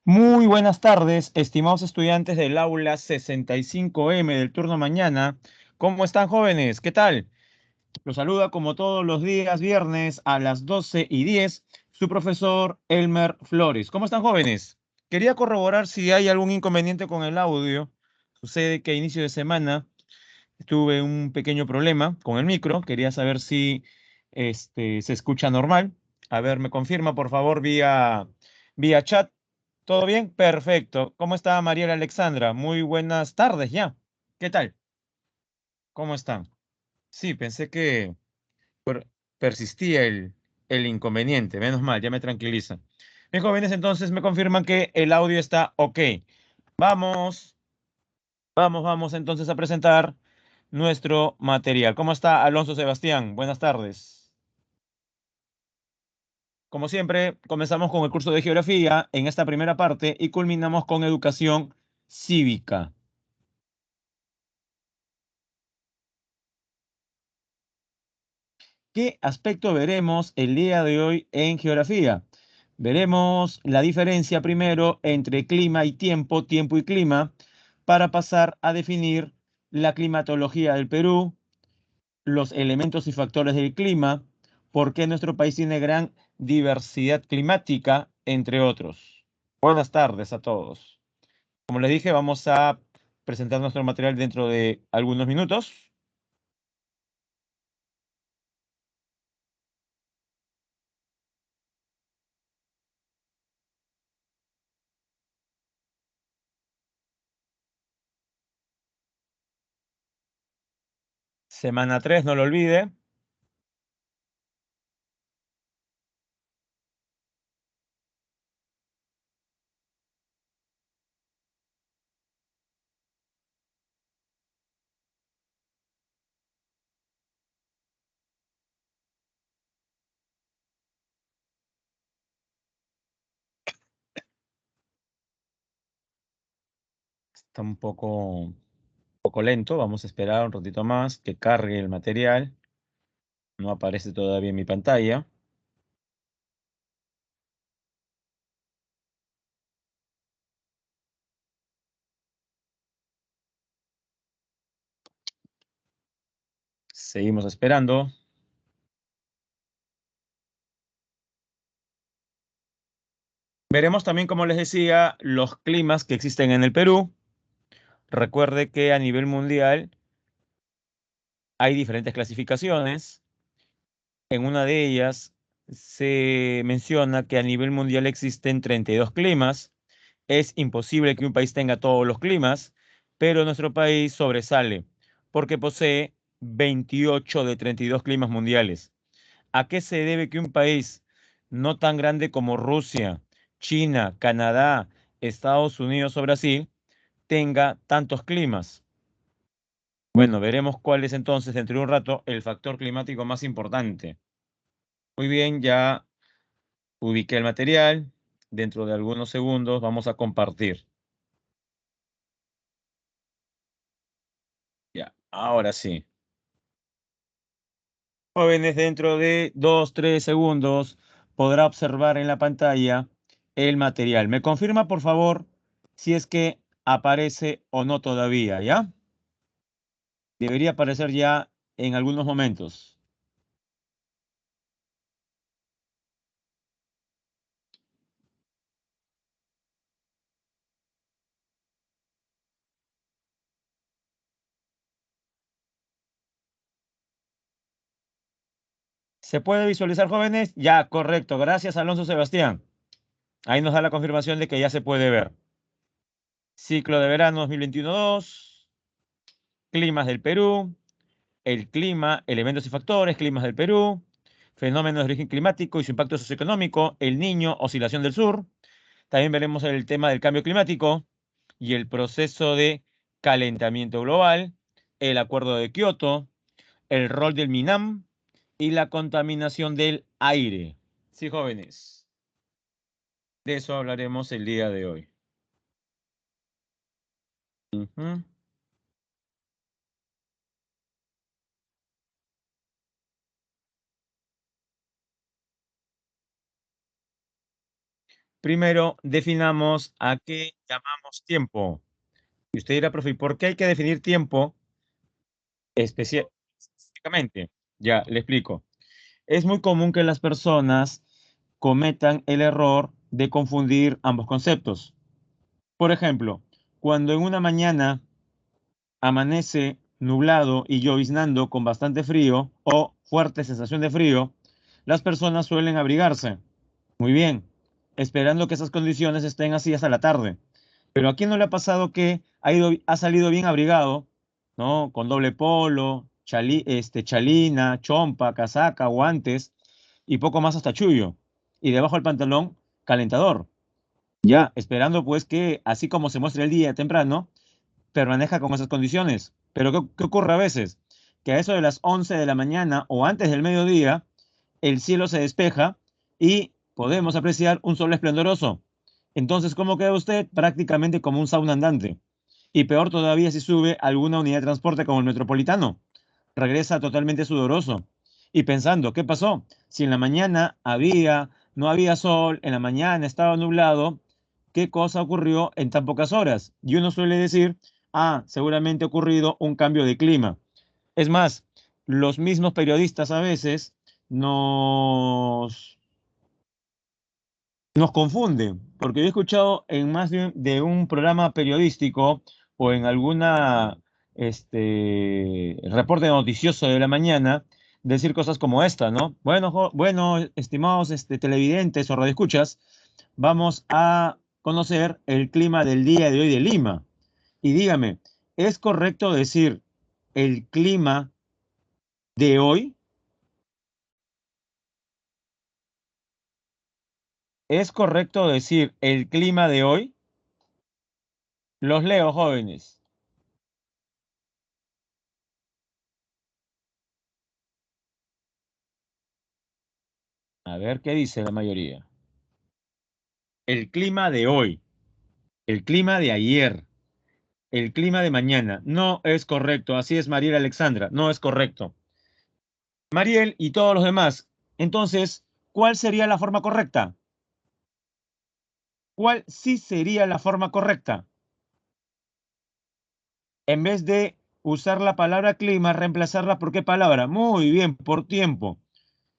Muy buenas tardes, estimados estudiantes del aula 65M del turno mañana. ¿Cómo están, jóvenes? ¿Qué tal? Los saluda como todos los días viernes a las 12:10 su profesor Elmer Flores. ¿Cómo están, jóvenes? Quería corroborar si hay algún inconveniente con el audio. Sucede que a inicio de semana tuve un pequeño problema con el micro. Quería saber si se escucha normal. A ver, me confirma, por favor, vía chat. ¿Todo bien? Perfecto. ¿Cómo está Mariela Alexandra? Muy buenas tardes ya. ¿Qué tal? ¿Cómo están? Sí, pensé que per- persistía el inconveniente. Menos mal, ya me tranquiliza. Bien, jóvenes, entonces me confirman que el audio está ok. Vamos, vamos entonces a presentar nuestro material. ¿Cómo está Alonso Sebastián? Buenas tardes. Como siempre, comenzamos con el curso de geografía en esta primera parte y culminamos con educación cívica. ¿Qué aspecto veremos el día de hoy en geografía? Veremos la diferencia primero entre clima y tiempo, tiempo y clima, para pasar a definir la climatología del Perú, los elementos y factores del clima, por qué nuestro país tiene gran diversidad climática, entre otros. Buenas tardes a todos. Como les dije, vamos a presentar nuestro material dentro de algunos minutos. Semana 3, no lo olvide. Está un poco lento, vamos a esperar un ratito más que cargue el material. No aparece todavía en mi pantalla. Seguimos esperando. Veremos también, como les decía, los climas que existen en el Perú. Recuerde que a nivel mundial hay diferentes clasificaciones. En una de ellas se menciona que a nivel mundial existen 32 climas. Es imposible que un país tenga todos los climas, pero nuestro país sobresale porque posee 28 de 32 climas mundiales. ¿A qué se debe que un país no tan grande como Rusia, China, Canadá, Estados Unidos o Brasil tenga tantos climas? Bueno, veremos cuál es entonces dentro de un rato el factor climático más importante. Muy bien, ya ubiqué el material. Dentro de algunos segundos vamos a compartir. Ya, ahora sí. Jóvenes, dentro de 2, 3 segundos podrá observar en la pantalla el material. ¿Me confirma, por favor, si es que aparece o no todavía, ya? Debería aparecer ya en algunos momentos. ¿Se puede visualizar, jóvenes? Ya, correcto. Gracias, Alonso Sebastián. Ahí nos da la confirmación de que ya se puede ver. Ciclo de verano 2021-2, climas del Perú, el clima, elementos y factores, climas del Perú, fenómenos de origen climático y su impacto socioeconómico, el Niño, oscilación del sur. También veremos el tema del cambio climático y el proceso de calentamiento global, el acuerdo de Kioto, el rol del MINAM y la contaminación del aire. Sí, jóvenes, de eso hablaremos el día de hoy. Ujú. primero definamos a qué llamamos tiempo. Y usted dirá, profe, ¿y por qué hay que definir tiempo específicamente? Ya, le explico. Es muy común que las personas cometan el error de confundir ambos conceptos. Por ejemplo, cuando en una mañana amanece nublado y lloviznando con bastante frío o fuerte sensación de frío, las personas suelen abrigarse. Muy bien, esperando que esas condiciones estén así hasta la tarde. Pero ¿a quién no le ha pasado que ha salido bien abrigado, ¿no? Con doble polo, chalina, chompa, casaca, guantes y poco más hasta chullo. Y debajo del pantalón, calentador. Ya, esperando pues que, así como se muestra el día temprano, permanezca con esas condiciones. Pero ¿qué ocurre a veces? Que a eso de las 11 de la mañana o antes del mediodía, el cielo se despeja y podemos apreciar un sol esplendoroso. Entonces, ¿cómo queda usted? Prácticamente como un sauna andante. Y peor todavía si sube alguna unidad de transporte como el metropolitano. Regresa totalmente sudoroso. Y pensando, ¿qué pasó? Si en la mañana no había sol, en la mañana estaba nublado, ¿qué cosa ocurrió en tan pocas horas? Y uno suele decir, seguramente ha ocurrido un cambio de clima. Es más, los mismos periodistas a veces nos, nos confunden, porque yo he escuchado en más de un programa periodístico o en alguna reporte noticioso de la mañana decir cosas como esta, ¿no? Bueno, bueno, estimados televidentes o radioescuchas, vamos a conocer el clima del día de hoy de Lima. Y dígame, ¿es correcto decir el clima de hoy? ¿Es correcto decir el clima de hoy? Los leo, jóvenes. A ver qué dice la mayoría. El clima de hoy, el clima de ayer, el clima de mañana. No es correcto. Así es, Mariel Alexandra. No es correcto. Mariel y todos los demás. Entonces, ¿cuál sería la forma correcta? ¿Cuál sí sería la forma correcta? En vez de usar la palabra clima, reemplazarla por qué palabra. Muy bien, por tiempo.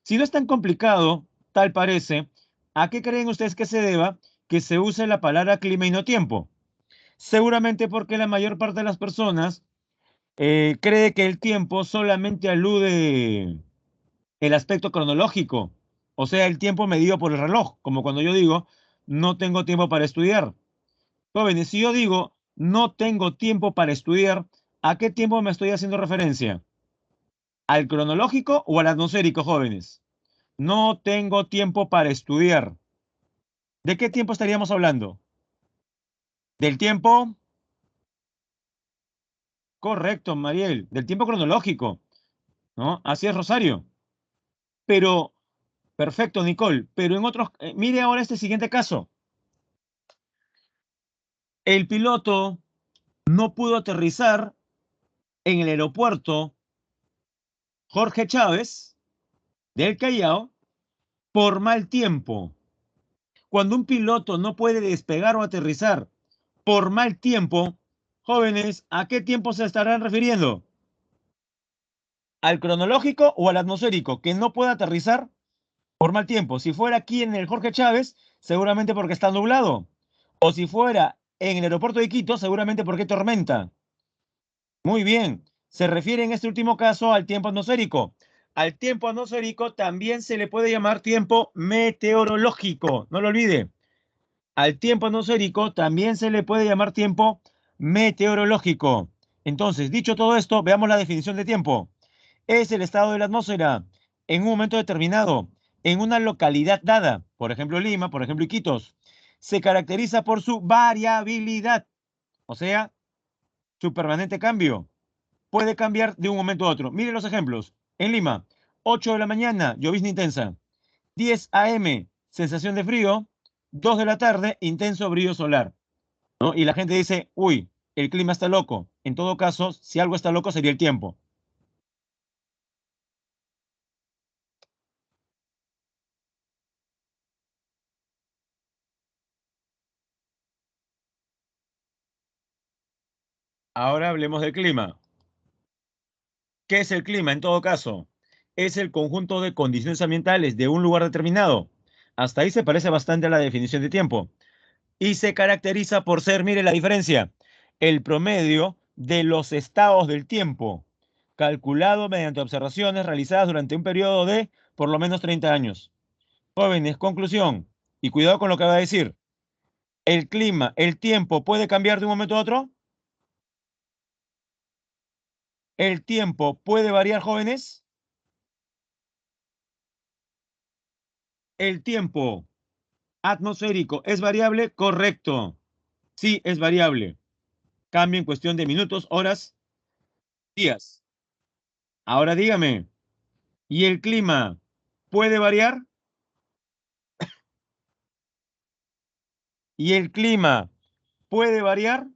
Si no es tan complicado, tal parece, ¿a qué creen ustedes que se deba que se use la palabra clima y no tiempo? Seguramente porque la mayor parte de las personas cree que el tiempo solamente alude el aspecto cronológico, o sea, el tiempo medido por el reloj, como cuando yo digo, no tengo tiempo para estudiar. Jóvenes, si yo digo, no tengo tiempo para estudiar, ¿a qué tiempo me estoy haciendo referencia? ¿Al cronológico o al atmosférico, jóvenes? No tengo tiempo para estudiar. ¿De qué tiempo estaríamos hablando? ¿Del tiempo? Correcto, Mariel, del tiempo cronológico, ¿no? Así es, Rosario. Pero, perfecto, Nicole, pero en otros, mire ahora este siguiente caso. El piloto no pudo aterrizar en el aeropuerto Jorge Chávez del Callao por mal tiempo. Cuando un piloto no puede despegar o aterrizar por mal tiempo, jóvenes, ¿a qué tiempo se estarán refiriendo? ¿Al cronológico o al atmosférico? Que no puede aterrizar por mal tiempo. Si fuera aquí en el Jorge Chávez, seguramente porque está nublado. O si fuera en el aeropuerto de Quito, seguramente porque hay tormenta. Muy bien. Se refiere en este último caso al tiempo atmosférico. Al tiempo atmosférico también se le puede llamar tiempo meteorológico. No lo olvide. Al tiempo atmosférico también se le puede llamar tiempo meteorológico. Entonces, dicho todo esto, veamos la definición de tiempo. Es el estado de la atmósfera en un momento determinado, en una localidad dada, por ejemplo Lima, por ejemplo Iquitos. Se caracteriza por su variabilidad, o sea, su permanente cambio. Puede cambiar de un momento a otro. Miren los ejemplos. En Lima, 8 de la mañana, llovizna intensa. 10 a.m., sensación de frío. 2 de la tarde, intenso brillo solar. ¿No? Y la gente dice, uy, el clima está loco. En todo caso, si algo está loco sería el tiempo. Ahora hablemos del clima. ¿Qué es el clima en todo caso? Es el conjunto de condiciones ambientales de un lugar determinado. Hasta ahí se parece bastante a la definición de tiempo. Y se caracteriza por ser, mire la diferencia, el promedio de los estados del tiempo, calculado mediante observaciones realizadas durante un periodo de por lo menos 30 años. Jóvenes, conclusión, y cuidado con lo que va a decir. ¿El clima, el tiempo puede cambiar de un momento a otro? ¿El tiempo puede variar, jóvenes? ¿El tiempo atmosférico es variable? Correcto. Sí, es variable. Cambia en cuestión de minutos, horas, días. Ahora dígame, ¿y el clima puede variar? ¿Y el clima puede variar?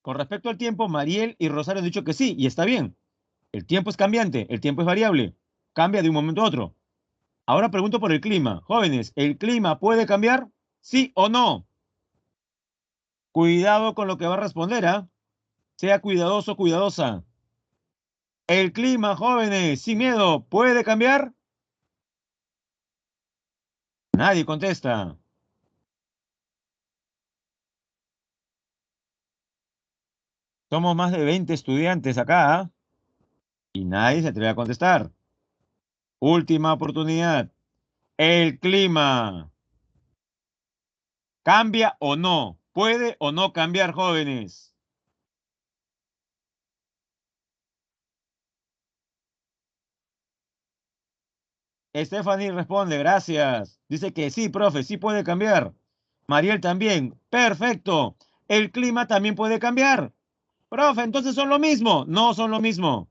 Con respecto al tiempo, Mariel y Rosario han dicho que sí, y está bien. El tiempo es cambiante, el tiempo es variable, cambia de un momento a otro. Ahora pregunto por el clima. Jóvenes, ¿el clima puede cambiar? ¿Sí o no? Cuidado con lo que va a responder, ¿ah? Sea cuidadoso, cuidadosa. El clima, jóvenes, sin miedo, ¿puede cambiar? Nadie contesta. Somos más de 20 estudiantes acá, ¿ah? Y nadie se atreve a contestar. Última oportunidad. El clima, ¿cambia o no? ¿Puede o no cambiar, jóvenes? Stephanie responde, gracias. Dice que sí, profe, sí puede cambiar. Mariel también. Perfecto. El clima también puede cambiar. Profe, entonces son lo mismo. No son lo mismo.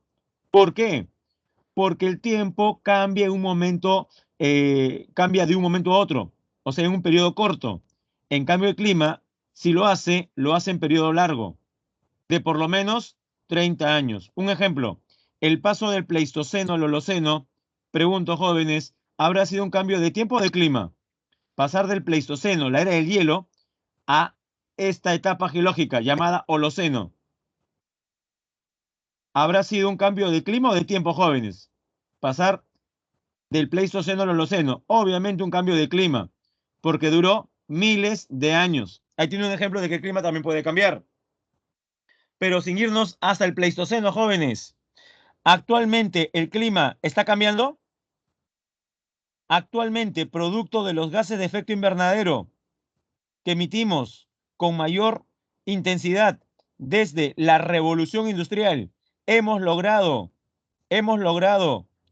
¿Por qué? Porque el tiempo cambia en un momento, cambia de un momento a otro, o sea, en un periodo corto. En cambio, el clima, si lo hace en periodo largo, de por lo menos 30 años. Un ejemplo, el paso del Pleistoceno al Holoceno, pregunto jóvenes, ¿habrá sido un cambio de tiempo o de clima? Pasar del Pleistoceno, la era del hielo, a esta etapa geológica llamada Holoceno. ¿Habrá sido un cambio de clima o de tiempo, jóvenes? Pasar del Pleistoceno al Holoceno. Obviamente un cambio de clima, porque duró miles de años. Ahí tiene un ejemplo de que el clima también puede cambiar. Pero sin irnos hasta el Pleistoceno, jóvenes. Actualmente el clima está cambiando. Actualmente, producto de los gases de efecto invernadero que emitimos con mayor intensidad desde la revolución industrial, hemos logrado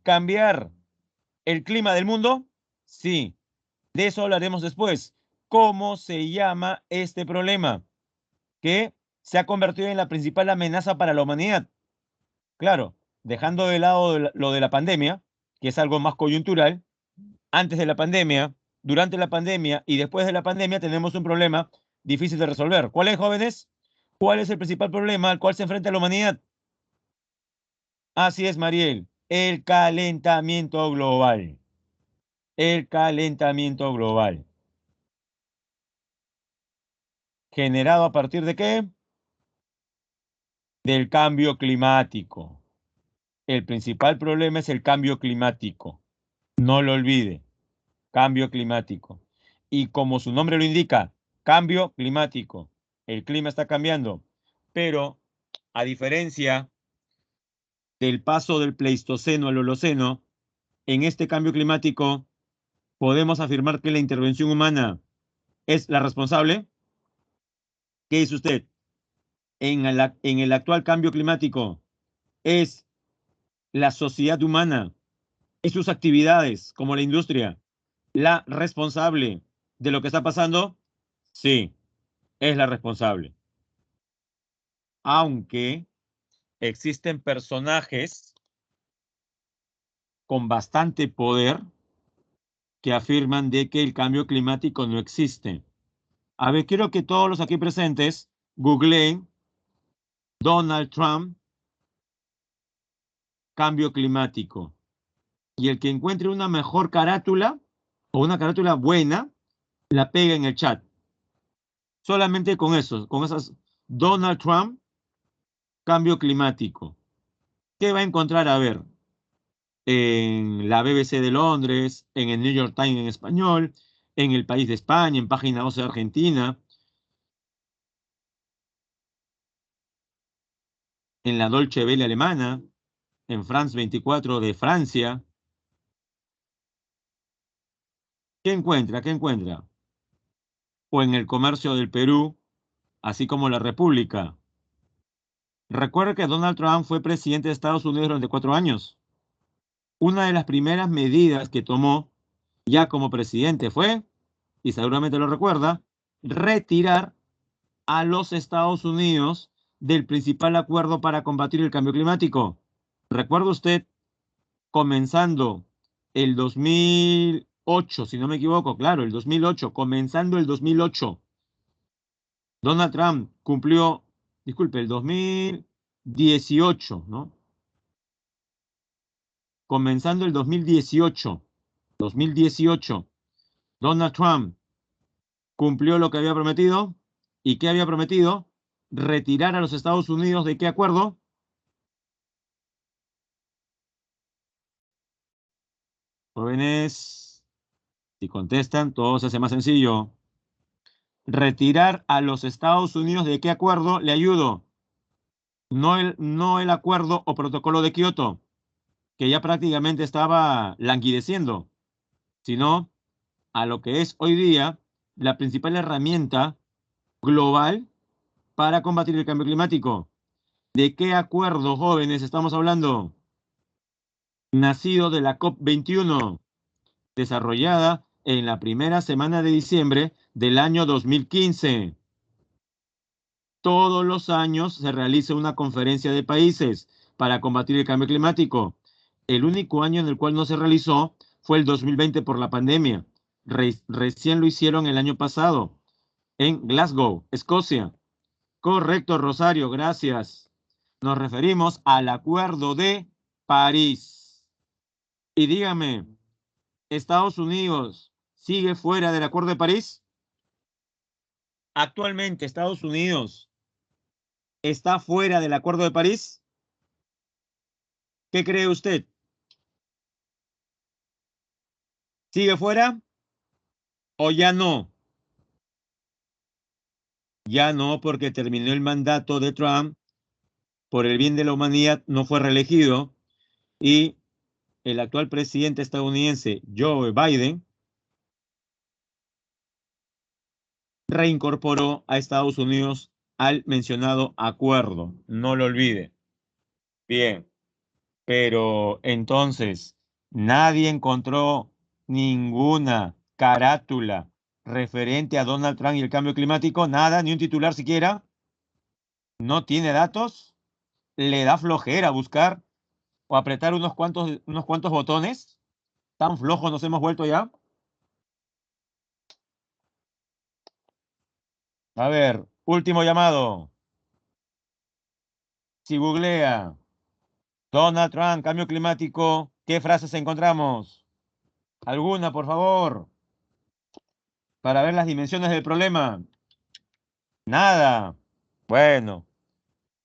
cambiar el clima del mundo. Sí, de eso hablaremos después. ¿Cómo se llama este problema que se ha convertido en la principal amenaza para la humanidad? Claro, dejando de lado lo de la pandemia, que es algo más coyuntural, antes de la pandemia, durante la pandemia y después de la pandemia tenemos un problema difícil de resolver. ¿Cuál es, jóvenes? ¿Cuál es el principal problema al cual se enfrenta la humanidad? Así es, Mariel, el calentamiento global. El calentamiento global. ¿Generado a partir de qué? Del cambio climático. El principal problema es el cambio climático. No lo olvide, cambio climático. Y como su nombre lo indica, cambio climático. El clima está cambiando. Pero, a diferencia del paso del Pleistoceno al Holoceno, en este cambio climático podemos afirmar que la intervención humana es la responsable. ¿Qué dice usted? En el actual cambio climático es la sociedad humana y sus actividades, como la industria, la responsable de lo que está pasando. Sí, es la responsable. Aunque existen personajes con bastante poder que afirman de que el cambio climático no existe. A ver, quiero que todos los aquí presentes googleen Donald Trump, cambio climático. Y el que encuentre una mejor carátula o una carátula buena, la pega en el chat. Solamente con eso, con esas Donald Trump, cambio climático. ¿Qué va a encontrar? A ver, en la BBC de Londres, en el New York Times en español, en El País de España, en Página 12 de Argentina, en la Deutsche Welle alemana, en France 24 de Francia. ¿Qué encuentra? ¿Qué encuentra? O en el Comercio del Perú, así como la República. Recuerda que Donald Trump fue presidente de Estados Unidos durante 4 años. Una de las primeras medidas que tomó ya como presidente fue, y seguramente lo recuerda, retirar a los Estados Unidos del principal acuerdo para combatir el cambio climático. ¿Recuerda usted, comenzando el 2008, si no me equivoco, claro, el 2008, comenzando el 2008, Donald Trump cumplió, disculpe, el 2018, ¿no? Comenzando el 2018, Donald Trump cumplió lo que había prometido. ¿Y qué había prometido? Retirar a los Estados Unidos de qué acuerdo? Jóvenes, si contestan, todo se hace más sencillo. Retirar a los Estados Unidos de qué acuerdo, le ayudo. No el acuerdo o protocolo de Kioto, que ya prácticamente estaba languideciendo, sino a lo que es hoy día la principal herramienta global para combatir el cambio climático. ¿De qué acuerdo, jóvenes, estamos hablando? Nacido de la COP21, desarrollada en la primera semana de diciembre del año 2015. Todos los años se realiza una conferencia de países para combatir el cambio climático. El único año en el cual no se realizó fue el 2020 por la pandemia. Recién lo hicieron el año pasado en Glasgow, Escocia. Correcto, Rosario, gracias. Nos referimos al Acuerdo de París. Y dígame, ¿Estados Unidos sigue fuera del Acuerdo de París? Actualmente, Estados Unidos está fuera del Acuerdo de París. ¿Qué cree usted? ¿Sigue fuera o ya no? Ya no, porque terminó el mandato de Trump, por el bien de la humanidad, no fue reelegido y el actual presidente estadounidense, Joe Biden, reincorporó a Estados Unidos al mencionado acuerdo. No lo olvide. Bien, pero entonces nadie encontró ninguna carátula referente a Donald Trump y el cambio climático, nada, ni un titular siquiera. No tiene datos, le da flojera buscar o apretar unos cuantos botones. Tan flojos nos hemos vuelto ya. A ver, último llamado. Si googlea Donald Trump, cambio climático, ¿qué frases encontramos? ¿Alguna, por favor? Para ver las dimensiones del problema. Nada. Bueno,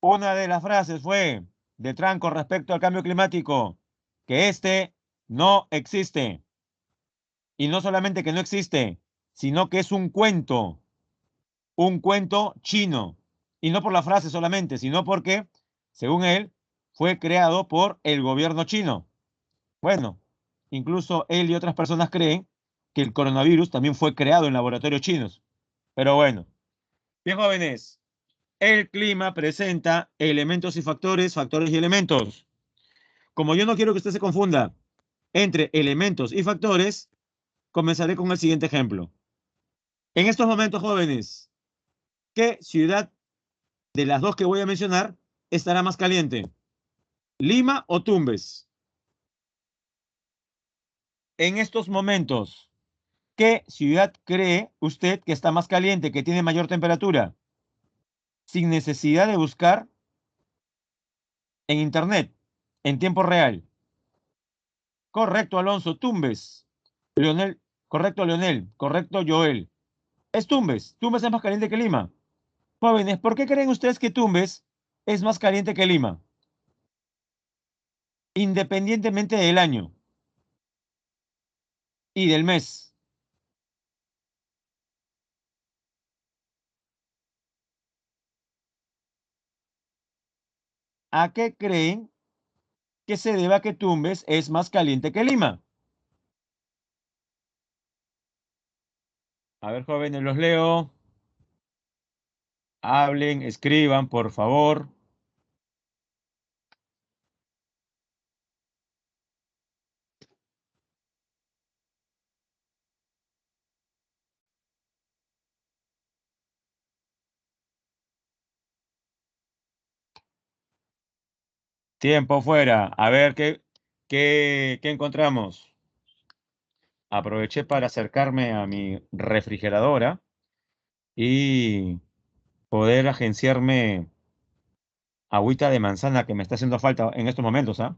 una de las frases fue de Trump con respecto al cambio climático, que este no existe. Y no solamente que no existe, sino que es un cuento chino. Y no por la frase solamente, sino porque, según él, fue creado por el gobierno chino. Bueno, incluso él y otras personas creen que el coronavirus también fue creado en laboratorios chinos. Pero bueno, bien jóvenes, el clima presenta elementos y factores, factores y elementos. Como yo no quiero que usted se confunda entre elementos y factores, comenzaré con el siguiente ejemplo. En estos momentos, jóvenes, ¿qué ciudad de las dos que voy a mencionar estará más caliente? ¿Lima o Tumbes? En estos momentos, ¿qué ciudad cree usted que está más caliente, que tiene mayor temperatura? Sin necesidad de buscar en internet, en tiempo real. Correcto, Alonso, Tumbes. Correcto, Leonel. Correcto, Joel. Es Tumbes. Tumbes es más caliente que Lima. Jóvenes, ¿por qué creen ustedes que Tumbes es más caliente que Lima? Independientemente del año y del mes. ¿A qué creen que se deba que Tumbes es más caliente que Lima? A ver, jóvenes, los leo. Hablen, escriban, por favor. Tiempo fuera. A ver qué encontramos. Aproveché para acercarme a mi refrigeradora y poder agenciarme agüita de manzana que me está haciendo falta en estos momentos, ¿ah?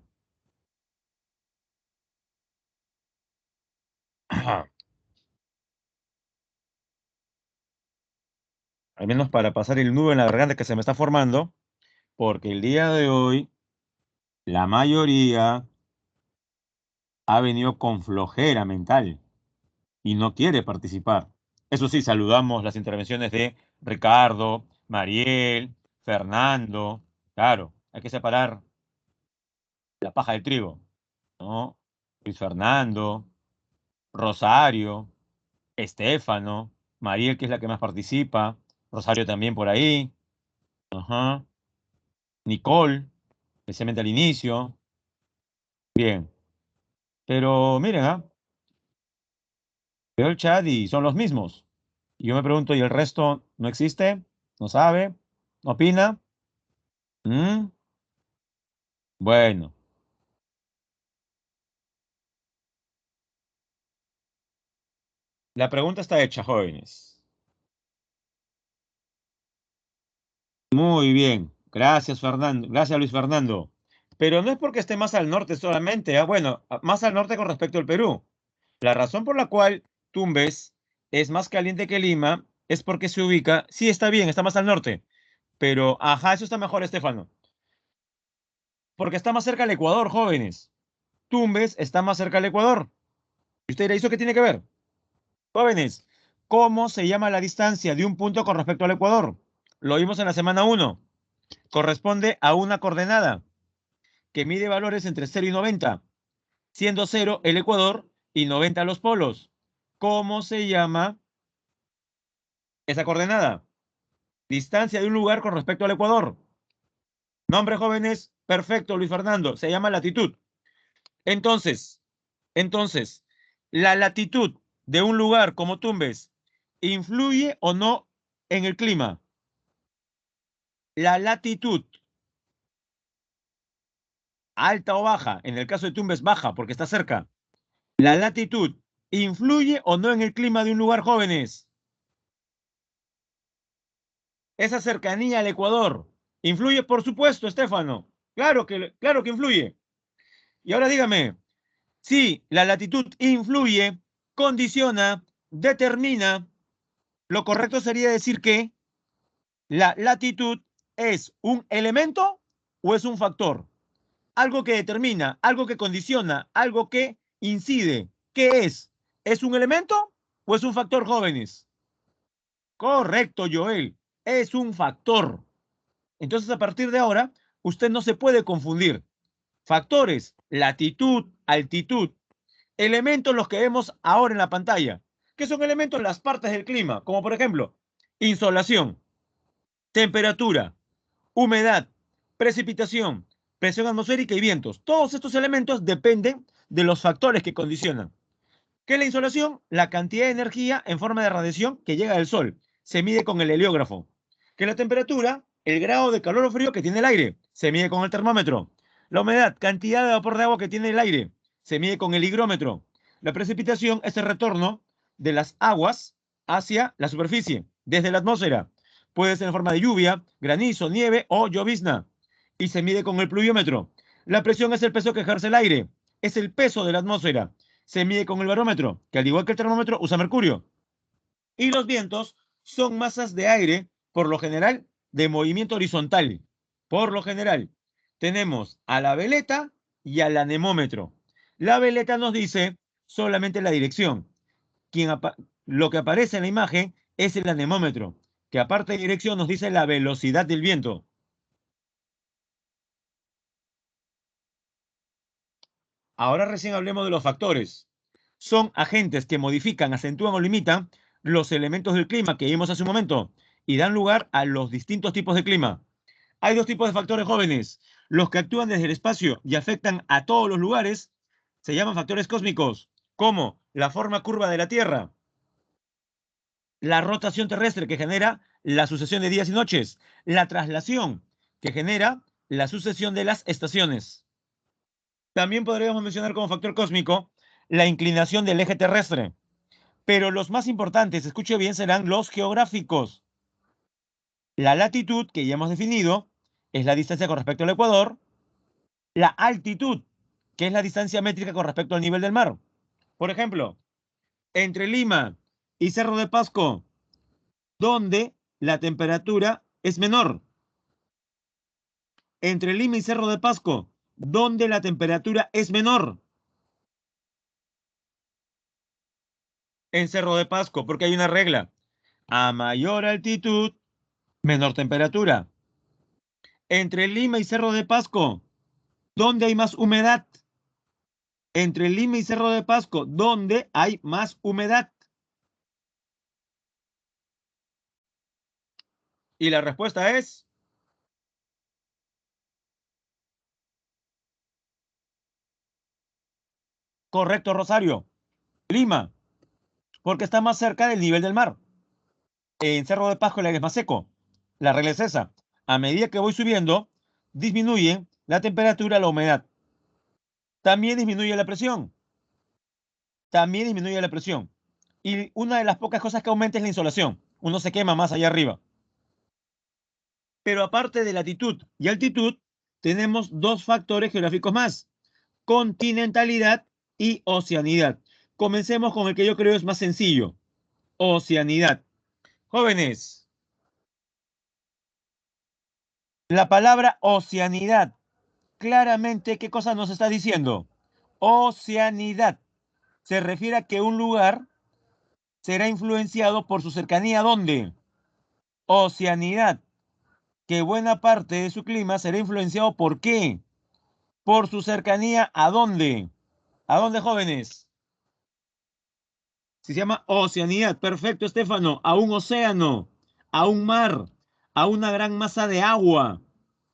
Al menos para pasar el nudo en la garganta que se me está formando, porque el día de hoy la mayoría ha venido con flojera mental y no quiere participar. Eso sí, saludamos las intervenciones de Ricardo, Mariel, Fernando. Claro, hay que separar la paja del trigo, ¿no? Luis Fernando, Rosario, Estefano, Mariel, que es la que más participa, Rosario también por ahí, ajá, Nicole, especialmente al inicio. Bien, pero miren, veo el chat y son los mismos. Y yo me pregunto, ¿y el resto no existe? ¿No sabe? ¿No opina? ¿Mm? Bueno, la pregunta está hecha, jóvenes. Muy bien, gracias Fernando, gracias Luis Fernando. Pero no es porque esté más al norte solamente, bueno, más al norte con respecto al Perú. La razón por la cual Tumbes es más caliente que Lima es porque se ubica, sí está bien, está más al norte, pero ajá, eso está mejor, Estefano, porque está más cerca del Ecuador, jóvenes. Tumbes está más cerca del Ecuador. Y usted dirá, ¿eso qué tiene que ver? Jóvenes, ¿cómo se llama la distancia de un punto con respecto al Ecuador? Lo vimos en la semana uno. Corresponde a una coordenada que mide valores entre 0 y 90, siendo 0 el Ecuador y 90 los polos. ¿Cómo se llama esa coordenada? Distancia de un lugar con respecto al Ecuador. Nombre, jóvenes, perfecto, Luis Fernando, se llama latitud. Entonces, entonces, la latitud de un lugar como Tumbes, ¿influye o no en el clima? La latitud, alta o baja, en el caso de Tumbes, baja porque está cerca. La latitud, ¿influye o no en el clima de un lugar, jóvenes? Esa cercanía al Ecuador, ¿influye? Por supuesto, Estefano. Claro que influye. Y ahora dígame, si la latitud influye, condiciona, determina, lo correcto sería decir que la latitud es un elemento o es un factor. Algo que determina, algo que condiciona, algo que incide. ¿Qué es? ¿Es un elemento o es un factor, jóvenes? Correcto, Joel. Es un factor. Entonces, a partir de ahora, usted no se puede confundir. Factores, latitud, altitud, elementos los que vemos ahora en la pantalla. ¿Qué son elementos? Las partes del clima, como por ejemplo, insolación, temperatura, humedad, precipitación, presión atmosférica y vientos. Todos estos elementos dependen de los factores que condicionan. ¿Qué es la insolación? La cantidad de energía en forma de radiación que llega del sol. Se mide con el heliógrafo. ¿Qué es la temperatura? El grado de calor o frío que tiene el aire. Se mide con el termómetro. La humedad, cantidad de vapor de agua que tiene el aire. Se mide con el higrómetro. La precipitación es el retorno de las aguas hacia la superficie, desde la atmósfera. Puede ser en forma de lluvia, granizo, nieve o llovizna. Y se mide con el pluviómetro. La presión es el peso que ejerce el aire. Es el peso de la atmósfera. Se mide con el barómetro, que al igual que el termómetro usa mercurio. Y los vientos son masas de aire por lo general, de movimiento horizontal. Por lo general, tenemos a la veleta y al anemómetro. La veleta nos dice solamente la dirección. Lo que aparece en la imagen es el anemómetro, que aparte de dirección nos dice la velocidad del viento. Ahora recién hablemos de los factores. Son agentes que modifican, acentúan o limitan los elementos del clima que vimos hace un momento y dan lugar a los distintos tipos de clima. Hay dos tipos de factores jóvenes. Los que actúan desde el espacio y afectan a todos los lugares se llaman factores cósmicos, como la forma curva de la Tierra, la rotación terrestre que genera la sucesión de días y noches, la traslación que genera la sucesión de las estaciones. También podríamos mencionar como factor cósmico la inclinación del eje terrestre, pero los más importantes, escuche bien, serán los geográficos. La latitud, que ya hemos definido, es la distancia con respecto al ecuador. La altitud, que es la distancia métrica con respecto al nivel del mar. Por ejemplo, entre Lima y Cerro de Pasco, ¿dónde la temperatura es menor? Entre Lima y Cerro de Pasco, ¿dónde la temperatura es menor? En Cerro de Pasco, porque hay una regla. A mayor altitud, menor temperatura. Entre Lima y Cerro de Pasco, ¿dónde hay más humedad? Entre Lima y Cerro de Pasco, ¿dónde hay más humedad? Y la respuesta es correcto, Rosario. Lima, porque está más cerca del nivel del mar. En Cerro de Pasco el aire es más seco. La regla es esa. A medida que voy subiendo, disminuye la temperatura, la humedad. También disminuye la presión. También disminuye la presión. Y una de las pocas cosas que aumenta es la insolación. Uno se quema más allá arriba. Pero aparte de latitud y altitud, tenemos dos factores geográficos más: continentalidad y oceanidad. Comencemos con el que yo creo es más sencillo: oceanidad. Jóvenes, la palabra oceanidad, claramente, ¿qué cosa nos está diciendo? Oceanidad. Se refiere a que un lugar será influenciado por su cercanía. ¿A dónde? Oceanidad. Que buena parte de su clima será influenciado ¿por qué? Por su cercanía. ¿A dónde? ¿A dónde, jóvenes? Si se llama oceanidad. Perfecto, Estefano. A un océano, a un mar, a una gran masa de agua.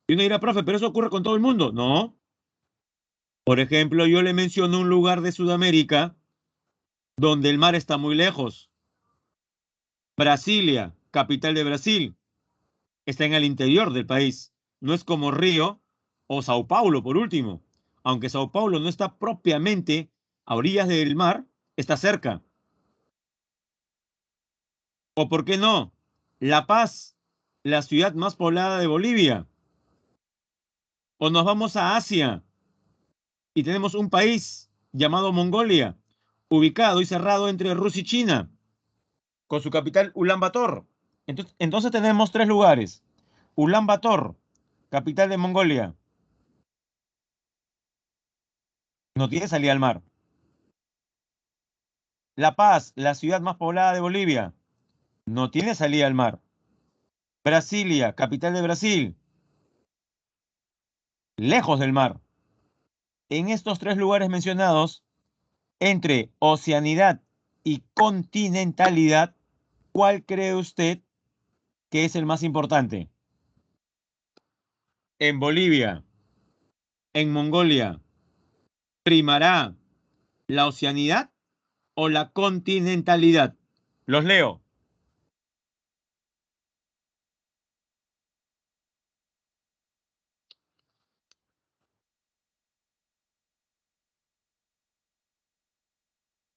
Y uno dirá, profe, pero eso ocurre con todo el mundo. No. Por ejemplo, yo le menciono un lugar de Sudamérica donde el mar está muy lejos. Brasilia, capital de Brasil, está en el interior del país. No es como Río o Sao Paulo, por último. Aunque Sao Paulo no está propiamente a orillas del mar, está cerca. ¿O por qué no? La Paz, la ciudad más poblada de Bolivia. O nos vamos a Asia y tenemos un país llamado Mongolia, ubicado y cerrado entre Rusia y China, con su capital Ulan Bator. Entonces tenemos tres lugares. Ulan Bator, capital de Mongolia, no tiene salida al mar. La Paz, la ciudad más poblada de Bolivia, no tiene salida al mar. Brasilia, capital de Brasil, lejos del mar. En estos tres lugares mencionados, entre oceanidad y continentalidad, ¿cuál cree usted que es el más importante? En Bolivia, en Mongolia, ¿primará la oceanidad o la continentalidad? Los leo.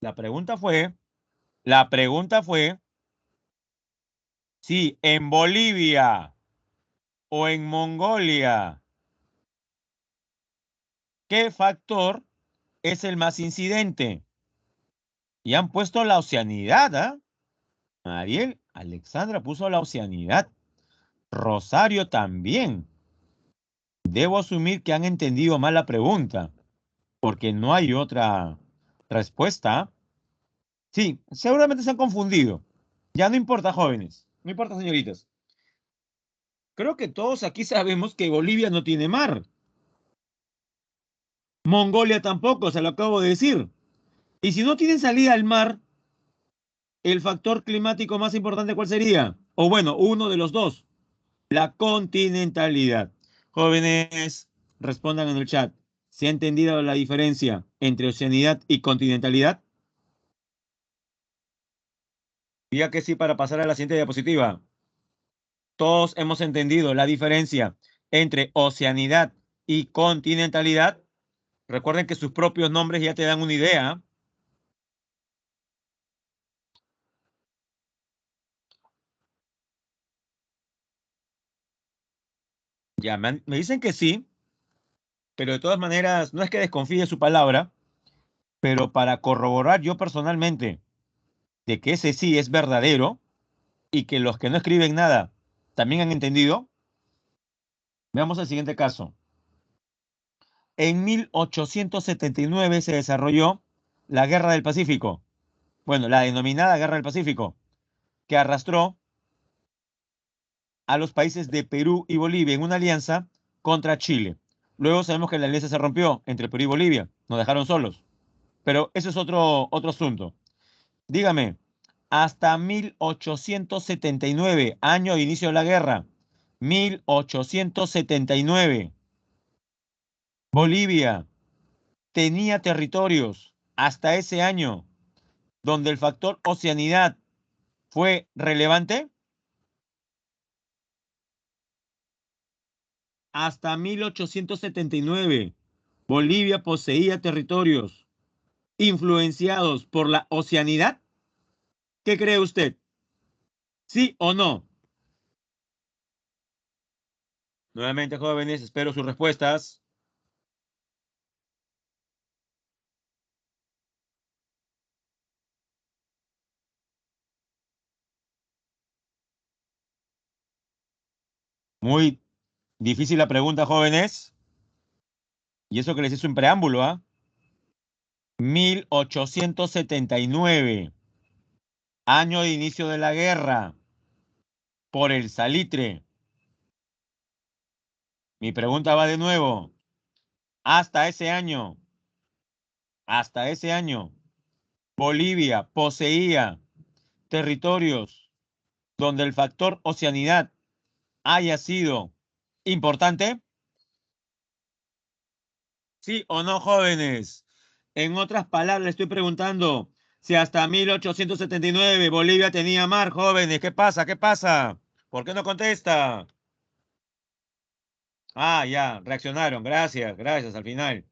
La pregunta fue, la pregunta fue si en Bolivia o en Mongolia, ¿qué factor es el más incidente? Y han puesto la oceanidad, ¿ah? Ariel, Alexandra puso la oceanidad. Rosario también. Debo asumir que han entendido mal la pregunta, porque no hay otra respuesta. Sí, seguramente se han confundido. Ya no importa, jóvenes. No importa, señoritas. Creo que todos aquí sabemos que Bolivia no tiene mar. Mongolia tampoco, se lo acabo de decir. Y si no tienen salida al mar, el factor climático más importante, ¿cuál sería? O bueno, uno de los dos, la continentalidad. Jóvenes, respondan en el chat. ¿Se ha entendido la diferencia entre oceanidad y continentalidad? Diga que sí para pasar a la siguiente diapositiva. Todos hemos entendido la diferencia entre oceanidad y continentalidad. Recuerden que sus propios nombres ya te dan una idea. Ya me dicen que sí, pero de todas maneras, no es que desconfíe de su palabra, pero para corroborar yo personalmente de que ese sí es verdadero y que los que no escriben nada también han entendido, veamos el siguiente caso. En 1879 se desarrolló la Guerra del Pacífico, bueno, la denominada Guerra del Pacífico, que arrastró a los países de Perú y Bolivia en una alianza contra Chile. Luego sabemos que la alianza se rompió entre Perú y Bolivia, nos dejaron solos, pero eso es otro asunto. Dígame, hasta 1879, año de inicio de la guerra, 1879, Bolivia tenía territorios hasta ese año donde el factor oceanidad fue relevante. Hasta 1879, Bolivia poseía territorios influenciados por la oceanidad. ¿Qué cree usted? ¿Sí o no? Nuevamente, jóvenes, espero sus respuestas. Muy difícil la pregunta, jóvenes. Y eso que les hice un preámbulo, ¿ah? 1879, año de inicio de la guerra, por el salitre. Mi pregunta va de nuevo. Hasta ese año, hasta ese año, Bolivia poseía territorios donde el factor oceanidad haya sido importante. ¿Sí o no, jóvenes? En otras palabras, le estoy preguntando si hasta 1879 Bolivia tenía mar, jóvenes. ¿Qué pasa? ¿Qué pasa? ¿Por qué no contesta? Ah, ya, reaccionaron. Gracias, gracias, al final.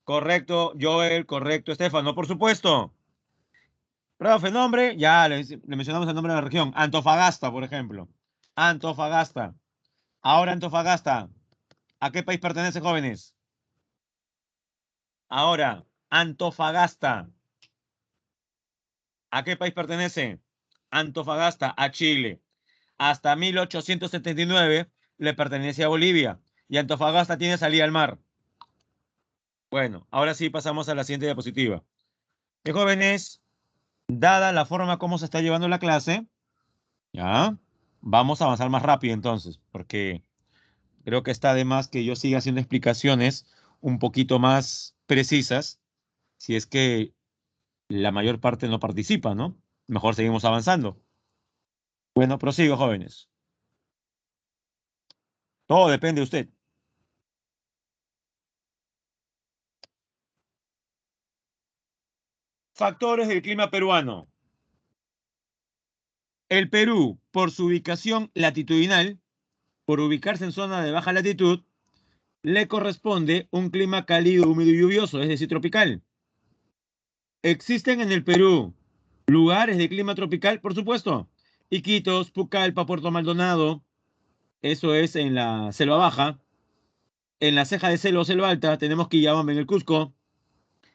Correcto, Joel, correcto, Estefano, por supuesto. Profe, nombre, ya le mencionamos el nombre de la región. Antofagasta, por ejemplo. Antofagasta. Ahora Antofagasta. ¿A qué país pertenece, jóvenes? Ahora, Antofagasta. ¿A qué país pertenece? Antofagasta, a Chile. Hasta 1879 le pertenecía a Bolivia. Y Antofagasta tiene salida al mar. Bueno, ahora sí pasamos a la siguiente diapositiva. Jóvenes, dada la forma como se está llevando la clase, ya, vamos a avanzar más rápido entonces, porque creo que está de más que yo siga haciendo explicaciones un poquito más precisas, si es que la mayor parte no participa, ¿no? Mejor seguimos avanzando. Bueno, prosigo, jóvenes. Todo depende de usted. Factores del clima peruano. El Perú, por su ubicación latitudinal, por ubicarse en zona de baja latitud, le corresponde un clima cálido, húmedo y lluvioso, es decir, tropical. Existen en el Perú lugares de clima tropical, por supuesto. Iquitos, Pucallpa, Puerto Maldonado, eso es en la selva baja. En la ceja de selva o selva alta tenemos Quillabamba en el Cusco,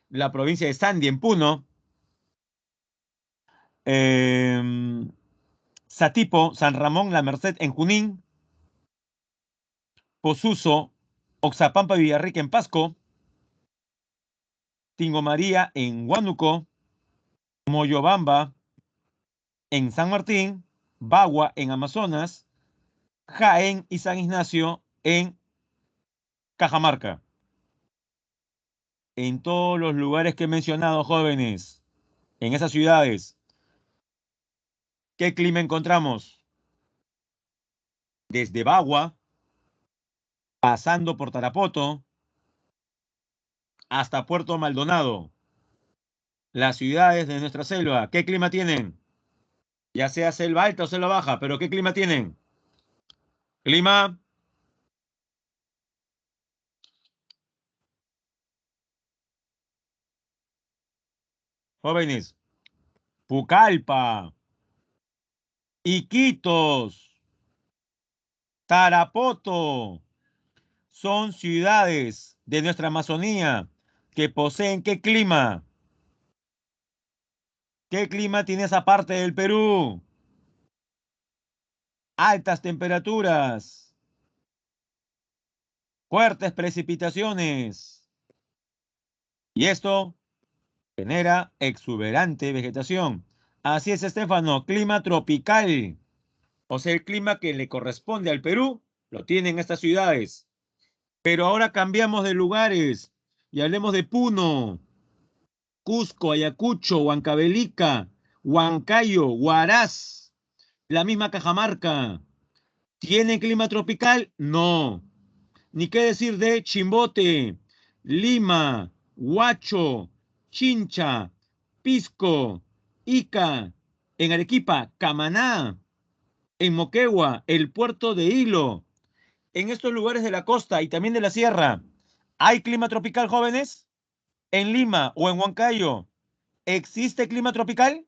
la provincia de Sandia en Puno, eh, Satipo, San Ramón, La Merced en Junín, Posuso, Oxapampa, Villarrica en Pasco, Tingo María en Huánuco, Moyobamba en San Martín, Bagua en Amazonas, Jaén y San Ignacio en Cajamarca. En todos los lugares que he mencionado, jóvenes, en esas ciudades, ¿qué clima encontramos? Desde Bagua, pasando por Tarapoto, hasta Puerto Maldonado, las ciudades de nuestra selva, ¿qué clima tienen? Ya sea selva alta o selva baja, pero ¿qué clima tienen? Clima, jóvenes, Pucallpa, Iquitos, Tarapoto, son ciudades de nuestra Amazonía que poseen ¿qué clima? ¿Qué clima tiene esa parte del Perú? Altas temperaturas, fuertes precipitaciones. Y esto genera exuberante vegetación. Así es, Estefano, clima tropical. O sea, el clima que le corresponde al Perú lo tienen estas ciudades. Pero ahora cambiamos de lugares y hablemos de Puno, Cusco, Ayacucho, Huancavelica, Huancayo, Huaraz, la misma Cajamarca. ¿Tiene clima tropical? No. Ni qué decir de Chimbote, Lima, Huacho, Chincha, Pisco, Ica, en Arequipa, Camaná, en Moquegua, el puerto de Hilo, en estos lugares de la costa y también de la sierra. ¿Hay clima tropical, jóvenes? ¿En Lima o en Huancayo existe clima tropical?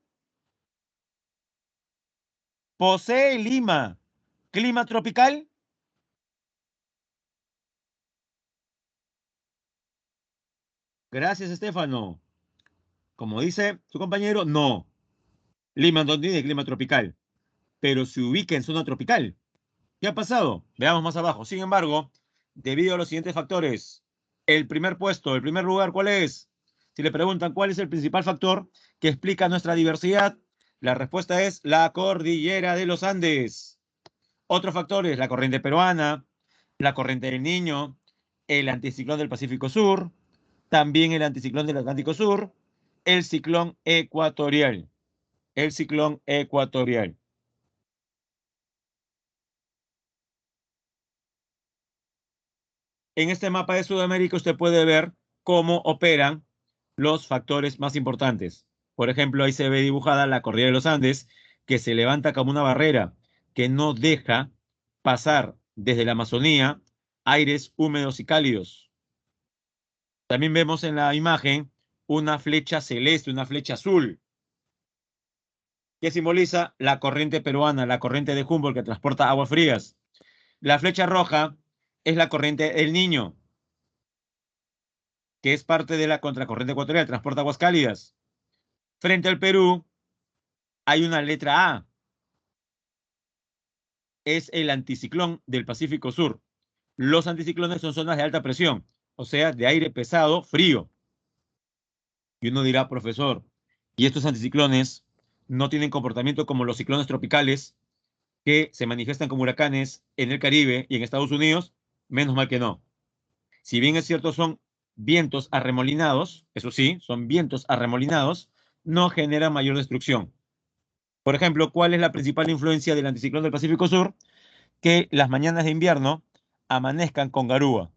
¿Posee Lima clima tropical? Gracias, Estefano. Como dice su compañero, no. Lima no tiene clima tropical, pero se ubica en zona tropical. ¿Qué ha pasado? Veamos más abajo. Sin embargo, debido a los siguientes factores, el primer puesto, el primer lugar, ¿cuál es? Si le preguntan cuál es el principal factor que explica nuestra diversidad, la respuesta es la cordillera de los Andes. Otros factores, la corriente peruana, la corriente del Niño, el anticiclón del Pacífico Sur, también el anticiclón del Atlántico Sur, el ciclón ecuatorial. El ciclón ecuatorial. En este mapa de Sudamérica usted puede ver cómo operan los factores más importantes. Por ejemplo, ahí se ve dibujada la cordillera de los Andes, que se levanta como una barrera que no deja pasar desde la Amazonía aires húmedos y cálidos. También vemos en la imagen una flecha celeste, una flecha azul, que simboliza la corriente peruana, la corriente de Humboldt que transporta aguas frías. La flecha roja es la corriente del Niño, que es parte de la contracorriente ecuatorial, transporta aguas cálidas. Frente al Perú hay una letra A, es el anticiclón del Pacífico Sur. Los anticiclones son zonas de alta presión, o sea, de aire pesado, frío. Y uno dirá, profesor, ¿y estos anticiclones no tienen comportamiento como los ciclones tropicales que se manifiestan como huracanes en el Caribe y en Estados Unidos? Menos mal que no. Si bien es cierto, son vientos arremolinados, eso sí, son vientos arremolinados, no generan mayor destrucción. Por ejemplo, ¿cuál es la principal influencia del anticiclón del Pacífico Sur? Que las mañanas de invierno amanezcan con garúa.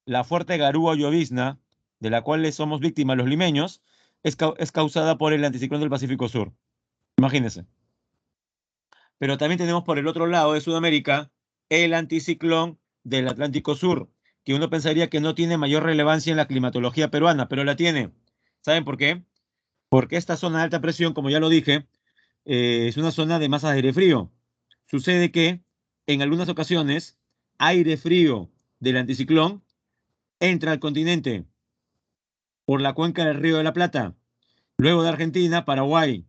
La fuerte garúa o llovizna, de la cual somos víctimas los limeños, es causada por el anticiclón del Pacífico Sur. Imagínense. Pero también tenemos por el otro lado de Sudamérica el anticiclón del Atlántico Sur, que uno pensaría que no tiene mayor relevancia en la climatología peruana, pero la tiene. ¿Saben por qué? Porque esta zona de alta presión, como ya lo dije, es una zona de masas de aire frío. Sucede que en algunas ocasiones aire frío del anticiclón entra al continente por la cuenca del Río de la Plata, luego de Argentina, Paraguay,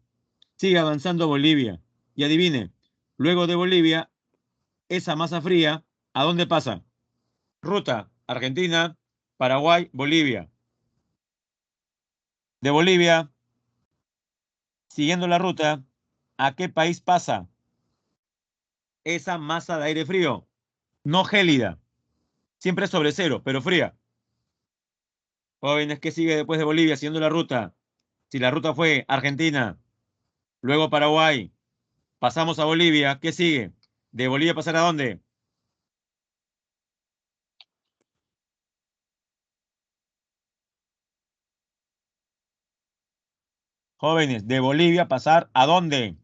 sigue avanzando a Bolivia. Y adivine, luego de Bolivia, esa masa fría, ¿a dónde pasa? Ruta, Argentina, Paraguay, Bolivia. De Bolivia, siguiendo la ruta, ¿a qué país pasa esa masa de aire frío? No gélida, siempre sobre cero, pero fría. Jóvenes, ¿qué sigue después de Bolivia siguiendo la ruta? Si la ruta fue Argentina, luego Paraguay, pasamos a Bolivia, ¿qué sigue? ¿De Bolivia pasar a dónde? Jóvenes, ¿de Bolivia pasar a dónde?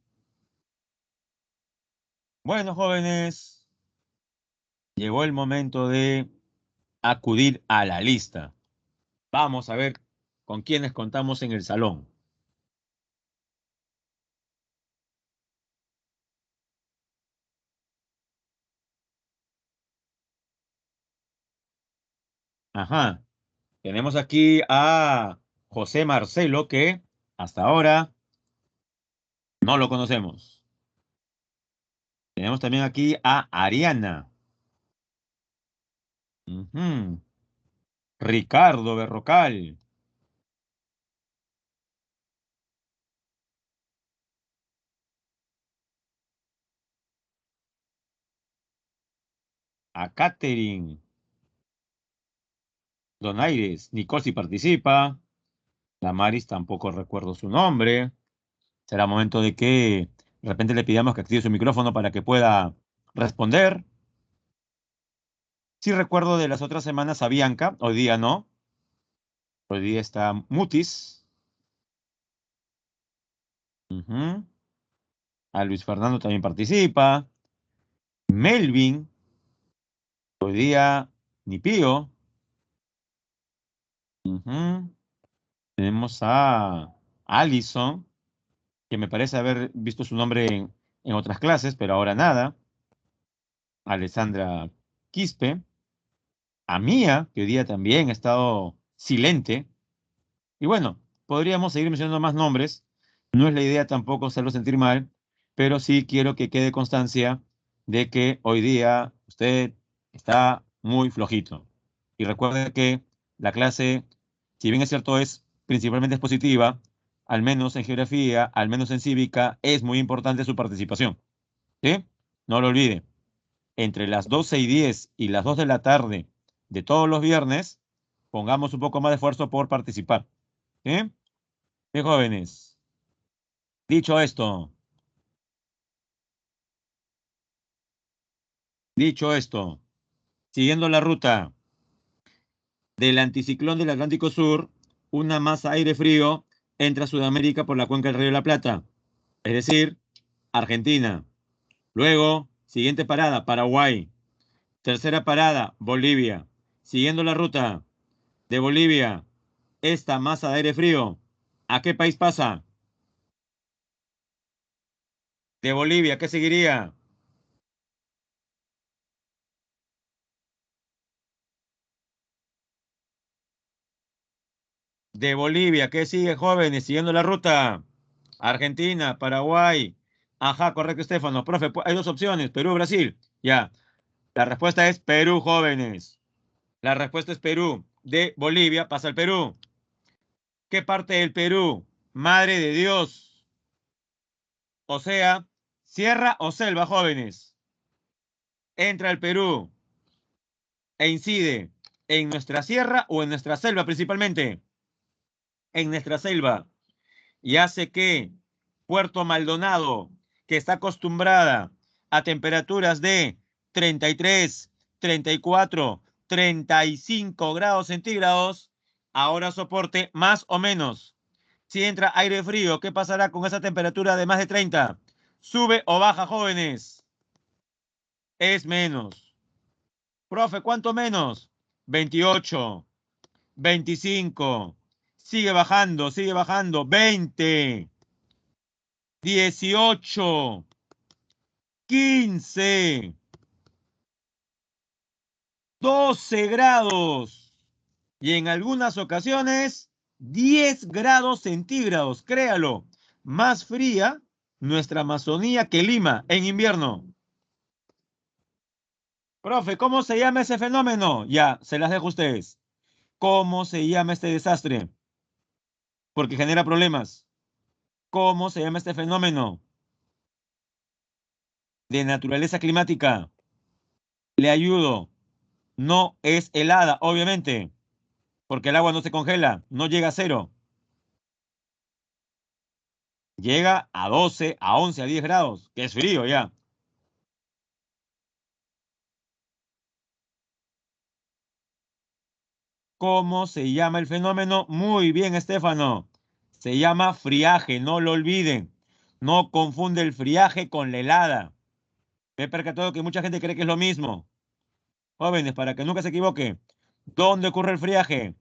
Bueno, jóvenes, llegó el momento de acudir a la lista. Vamos a ver con quiénes contamos en el salón. Ajá, tenemos aquí a José Marcelo, que hasta ahora no lo conocemos. Tenemos también aquí a Ariana. Ujú. Ricardo Berrocal. A Katherine Donaires. Nicole si participa. Damaris tampoco recuerdo su nombre. Será momento de que de repente le pidamos que active su micrófono para que pueda responder. Sí recuerdo de las otras semanas a Bianca, hoy día no. Hoy día está Mutis. Ujú. A Luis Fernando también participa. Melvin, hoy día ni Pío. Ujú. Tenemos a Allison, que me parece haber visto su nombre en otras clases, pero ahora nada. Alessandra Quispe. A Mía, que hoy día también ha estado silente. Y bueno, podríamos seguir mencionando más nombres. No es la idea tampoco hacerlo sentir mal, pero sí quiero que quede constancia de que hoy día usted está muy flojito. Y recuerde que la clase, si bien es cierto, es principalmente expositiva, al menos en geografía, al menos en cívica, es muy importante su participación. ¿Sí? No lo olvide. Entre las 12:10 y las 2 de la tarde de todos los viernes, pongamos un poco más de esfuerzo por participar. ¿Sí? Bien, jóvenes, dicho esto, dicho esto, siguiendo la ruta del anticiclón del Atlántico Sur, una masa de aire frío entra a Sudamérica por la cuenca del Río de la Plata, es decir, Argentina. Luego, siguiente parada, Paraguay. Tercera parada, Bolivia. Siguiendo la ruta de Bolivia, esta masa de aire frío, ¿a qué país pasa? De Bolivia, ¿qué seguiría? De Bolivia, ¿qué sigue, jóvenes? Siguiendo la ruta. Argentina, Paraguay. Ajá, correcto, Estefano. Profe, hay dos opciones, Perú, Brasil. Ya. La respuesta es Perú, jóvenes. La respuesta es Perú. De Bolivia pasa al Perú. ¿Qué parte del Perú? Madre de Dios. O sea, sierra o selva, jóvenes. Entra al Perú e incide en nuestra sierra o en nuestra selva principalmente. En nuestra selva. Y hace que Puerto Maldonado, que está acostumbrada a temperaturas de 33, 34, 35 grados centígrados, ahora soporte más o menos. Si entra aire frío, ¿qué pasará con esa temperatura de más de 30? ¿Sube o baja, jóvenes? Es menos. Profe, ¿cuánto menos? 28, 25. Sigue bajando. 20. 18, 15, 12 grados y en algunas ocasiones 10 grados centígrados, créalo, más fría nuestra Amazonía que Lima en invierno. Profe, ¿cómo se llama ese fenómeno? Ya, se las dejo a ustedes. ¿Cómo se llama este desastre? Porque genera problemas. ¿Cómo se llama este fenómeno de naturaleza climática? Le ayudo. No es helada, obviamente, porque el agua no se congela, no llega a cero. Llega a 12, a 11, a 10 grados, que es frío ya. ¿Cómo se llama el fenómeno? Muy bien, Estefano. Se llama friaje, no lo olviden. No confunde el friaje con la helada. Me he percatado que mucha gente cree que es lo mismo. Jóvenes, para que nunca se equivoque. ¿Dónde ocurre el friaje?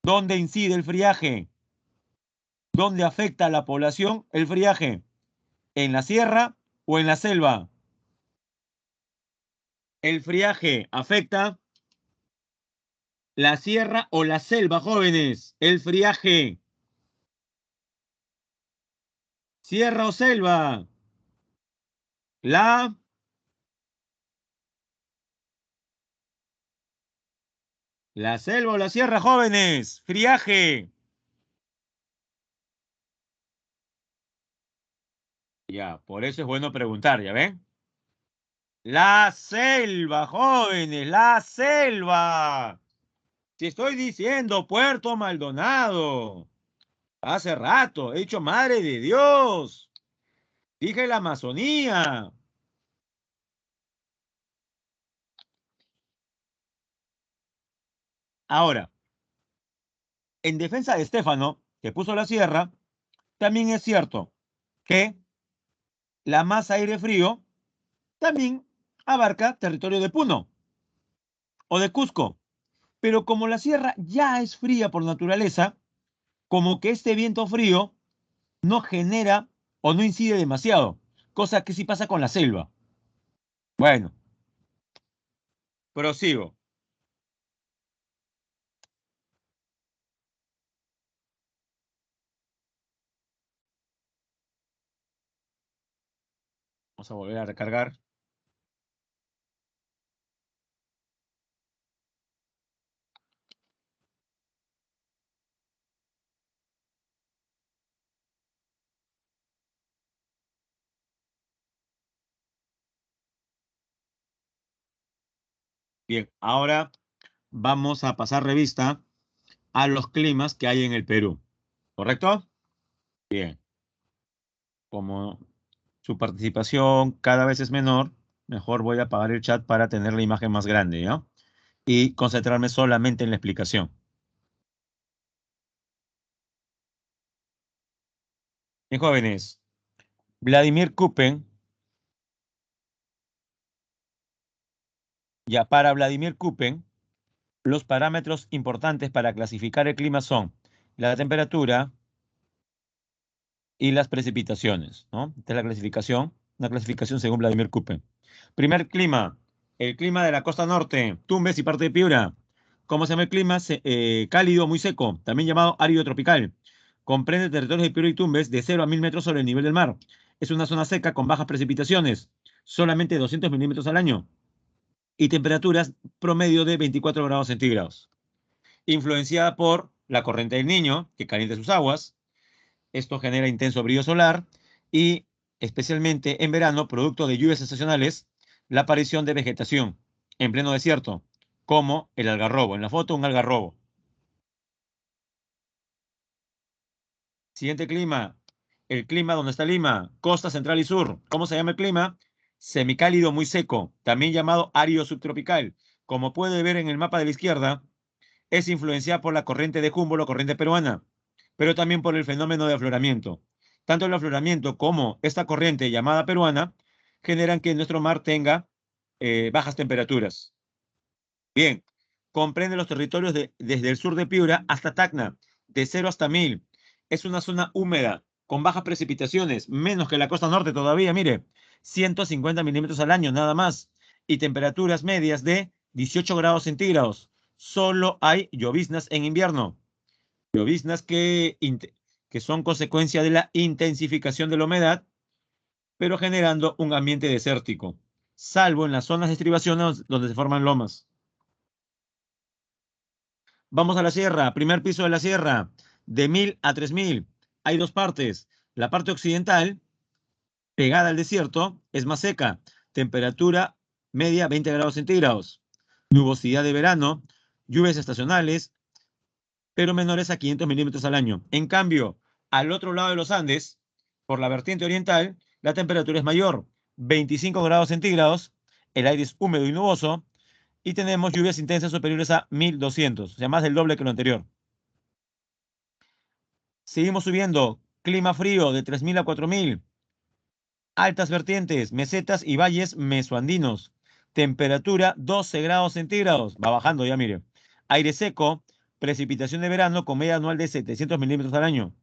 ¿Dónde incide el friaje? ¿Dónde afecta a la población el friaje? ¿En la sierra o en la selva? El friaje afecta la sierra o la selva, jóvenes. El friaje. Sierra o selva. La, la selva o la sierra, jóvenes. Friaje. Ya, por eso es bueno preguntar, ¿ya ven? La selva, jóvenes, la selva. Si estoy diciendo Puerto Maldonado, hace rato, he dicho Madre de Dios, dije la Amazonía. Ahora, en defensa de Estefano, que puso la sierra, también es cierto que la masa aire frío también abarca territorio de Puno o de Cusco. Pero como la sierra ya es fría por naturaleza, como que este viento frío no genera o no incide demasiado, cosa que sí pasa con la selva. Bueno, prosigo. Vamos a volver a recargar. Bien, ahora vamos a pasar revista a los climas que hay en el Perú. ¿Correcto? Bien. Como su participación cada vez es menor, mejor voy a apagar el chat para tener la imagen más grande, ¿ya? Y concentrarme solamente en la explicación. Bien, jóvenes, Vladimir Kupen, ya para Vladimir Kupen, los parámetros importantes para clasificar el clima son la temperatura y las precipitaciones, ¿no? Esta es la clasificación, una clasificación según Vladimir Kupen. Primer clima, el clima de la costa norte, Tumbes y parte de Piura. ¿Cómo se llama el clima? Cálido, muy seco, también llamado árido tropical. Comprende territorios de Piura y Tumbes de 0 a 1000 metros sobre el nivel del mar. Es una zona seca con bajas precipitaciones, solamente 200 milímetros al año, y temperaturas promedio de 24 grados centígrados. Influenciada por la corriente del Niño, que calienta sus aguas. Esto genera intenso brillo solar y, especialmente en verano, producto de lluvias estacionales, la aparición de vegetación en pleno desierto, como el algarrobo. En la foto, un algarrobo. Siguiente clima, el clima donde está Lima, costa central y sur. ¿Cómo se llama el clima? Semicálido muy seco, también llamado árido subtropical. Como puede ver en el mapa de la izquierda, es influenciada por la corriente de Humboldt o corriente peruana, pero también por el fenómeno de afloramiento. Tanto el afloramiento como esta corriente llamada peruana generan que nuestro mar tenga bajas temperaturas. Bien, comprende los territorios desde el sur de Piura hasta Tacna, de 0 hasta 1000. Es una zona húmeda, con bajas precipitaciones, menos que la costa norte todavía, mire, 150 milímetros al año, nada más, y temperaturas medias de 18 grados centígrados. Solo hay lloviznas en invierno, lloviznas que son consecuencia de la intensificación de la humedad, pero generando un ambiente desértico. salvo en las zonas de estribación donde se forman lomas. Vamos a la sierra, primer piso de la sierra, de 1000 a 3000. Hay dos partes. La parte occidental, pegada al desierto, es más seca. Temperatura media 20 grados centígrados. Nubosidad de verano, lluvias estacionales, pero menores a 500 milímetros al año. En cambio, al otro lado de los Andes, por la vertiente oriental, la temperatura es mayor, 25 grados centígrados, el aire es húmedo y nuboso, y tenemos lluvias intensas superiores a 1200, o sea, más del doble que lo anterior. Seguimos subiendo, clima frío de 3000 a 4000, altas vertientes, mesetas y valles mesoandinos, temperatura 12 grados centígrados, va bajando ya, mire. Aire seco, precipitación de verano con media anual de 700 milímetros al año.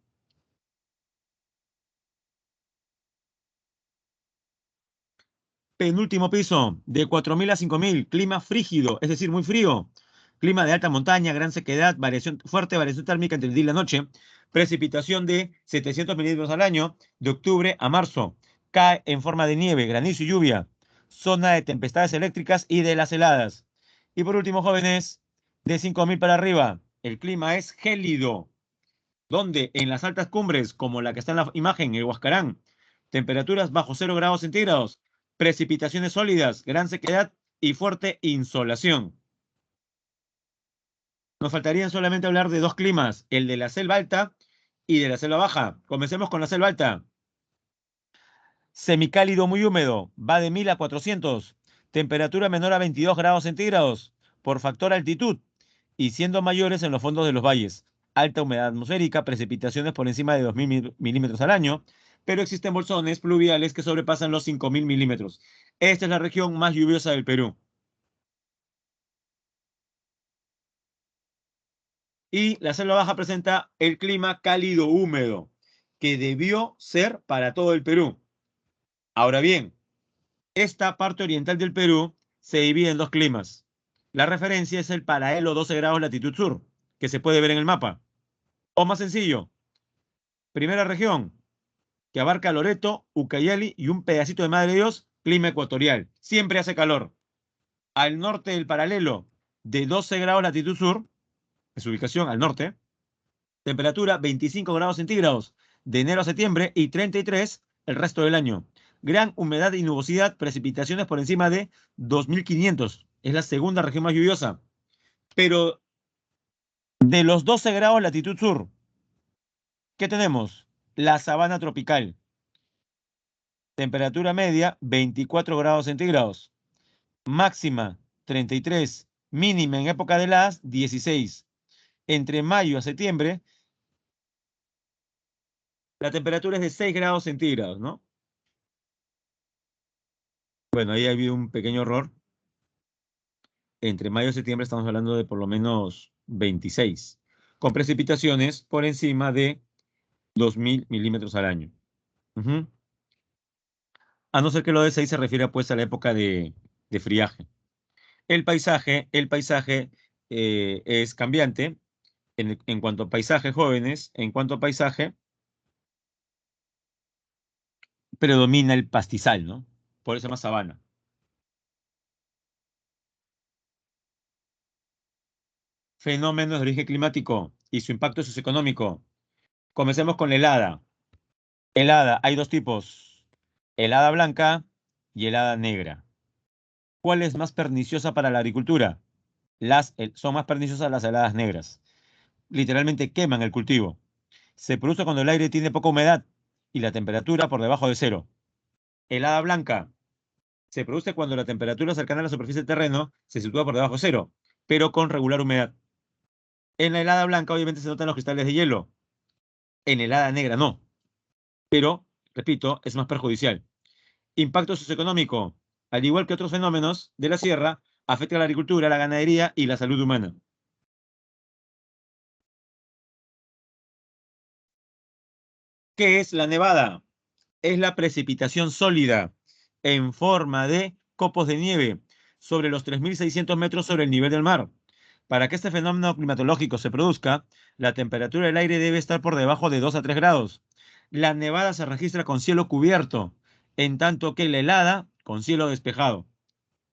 Penúltimo piso, de 4000 a 5000, clima frígido, es decir, muy frío. Clima de alta montaña, gran sequedad, fuerte variación térmica entre el día y la noche. Precipitación de 700 milímetros al año, de octubre a marzo. Cae en forma de nieve, granizo y lluvia. Zona de tempestades eléctricas y de las heladas. Y por último, jóvenes, de 5000 para arriba, el clima es gélido, donde en las altas cumbres, como la que está en la imagen, el Huascarán, temperaturas bajo 0 grados centígrados, precipitaciones sólidas, gran sequedad y fuerte insolación. Nos faltarían solamente hablar de dos climas, el de la selva alta y de la selva baja. Comencemos con la selva alta. Semicálido muy húmedo, va de 1000 a 400, temperatura menor a 22 grados centígrados por factor altitud y siendo mayores en los fondos de los valles. Alta humedad atmosférica, precipitaciones por encima de 2000 milímetros al año, pero existen bolsones pluviales que sobrepasan los 5000 milímetros. Esta es la región más lluviosa del Perú. Y la selva baja presenta el clima cálido húmedo, que debió ser para todo el Perú. Ahora bien, esta parte oriental del Perú se divide en dos climas. La referencia es el paralelo 12 grados latitud sur, que se puede ver en el mapa. O más sencillo, primera región, que abarca Loreto, Ucayali y un pedacito de Madre de Dios, clima ecuatorial. Siempre hace calor. Al norte del paralelo de 12 grados latitud sur, es su ubicación al norte, temperatura 25 grados centígrados de enero a septiembre y 33 el resto del año. Gran humedad y nubosidad, precipitaciones por encima de 2500. Es la segunda región más lluviosa. Pero de los 12 grados latitud sur, ¿qué tenemos? La sabana tropical. Temperatura media 24 grados centígrados. Máxima 33. Mínima en época de las 16. Entre mayo a septiembre, la temperatura es de 6 grados centígrados, ¿no? Bueno, ahí ha habido un pequeño error. Entre mayo y septiembre estamos hablando de por lo menos 26, con precipitaciones por encima de 2000 milímetros al año. Ujú. A no ser que lo de 6 se refiera pues a la época de friaje. El paisaje es cambiante en cuanto a paisaje, jóvenes, en cuanto a paisaje, predomina el pastizal, ¿no? Por eso se llama sabana. Fenómenos de origen climático y su impacto socioeconómico. Comencemos con la helada. Helada, hay dos tipos, helada blanca y helada negra. ¿Cuál es más perniciosa para la agricultura? Son más perniciosas las heladas negras. Literalmente queman el cultivo. Se produce cuando el aire tiene poca humedad y la temperatura por debajo de cero. Helada blanca se produce cuando la temperatura cercana a la superficie del terreno se sitúa por debajo de cero, pero con regular humedad. En la helada blanca obviamente se notan los cristales de hielo. En helada negra no, pero, repito, es más perjudicial. Impacto socioeconómico. Al igual que otros fenómenos de la sierra, afecta a la agricultura, la ganadería y la salud humana. ¿Qué es la nevada? Es la precipitación sólida en forma de copos de nieve sobre los 3600 metros sobre el nivel del mar. Para que este fenómeno climatológico se produzca, la temperatura del aire debe estar por debajo de 2 a 3 grados. La nevada se registra con cielo cubierto, en tanto que la helada con cielo despejado.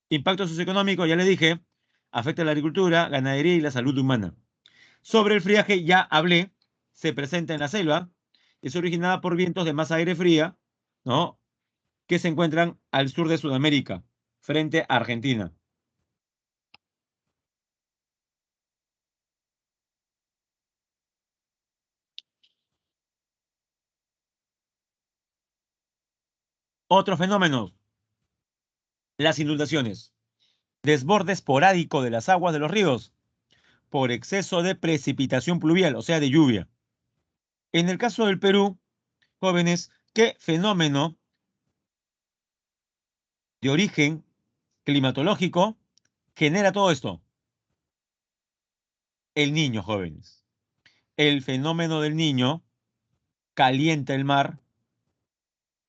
Impacto socioeconómico, ya le dije, afecta a la agricultura, ganadería y la salud humana. Sobre el friaje ya hablé, se presenta en la selva, es originada por vientos de masa aire fría, ¿no? Que se encuentran al sur de Sudamérica, frente a Argentina. Otro fenómeno, las inundaciones. Desborde esporádico de las aguas de los ríos por exceso de precipitación pluvial, o sea, de lluvia. En el caso del Perú, jóvenes, ¿qué fenómeno de origen climatológico genera todo esto? El niño, jóvenes. El fenómeno del niño calienta el mar,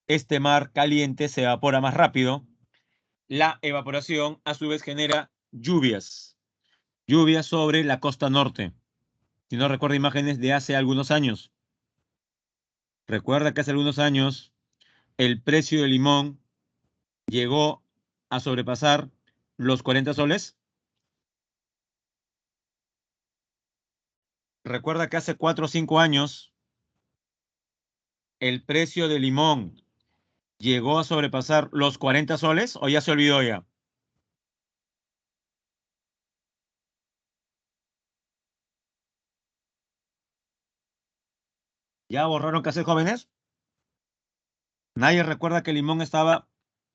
este mar caliente se evapora más rápido, la evaporación a su vez genera lluvias, lluvias sobre la costa norte. Si no recuerda imágenes de hace algunos años, recuerda que hace algunos años el precio del limón llegó a sobrepasar los 40 soles. Recuerda que hace 4 o 5 años el precio del limón llegó a sobrepasar los 40 soles o ya se olvidó ya. ¿Ya borraron hacer jóvenes? ¿Nadie recuerda que el limón estaba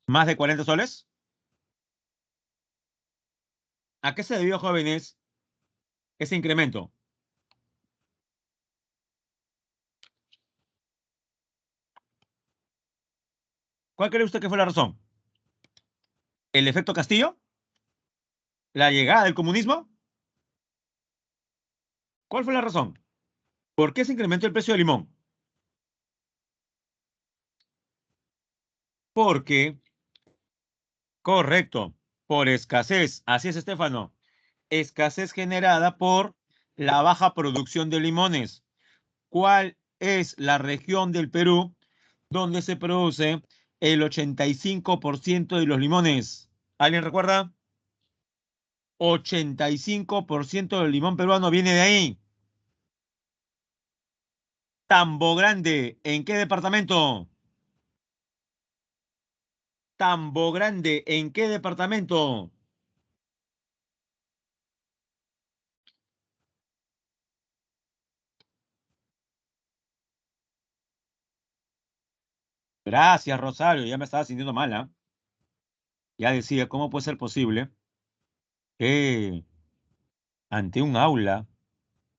más de 40 soles? ¿A qué se debió, jóvenes, ese incremento? ¿Cuál cree usted que fue la razón? ¿El efecto Castillo? ¿La llegada del comunismo? ¿Cuál fue la razón? ¿Por qué se incrementó el precio del limón? Porque, correcto, por escasez. Así es, Estefano. Escasez generada por la baja producción de limones. ¿Cuál es la región del Perú donde se produce el 85% de los limones? ¿Alguien recuerda? 85% del limón peruano viene de ahí. Tambo Grande, ¿en qué departamento? Tambo Grande, ¿en qué departamento? Gracias, Rosario, ya me estaba sintiendo mala. Ya decía, ¿cómo puede ser posible que ante un aula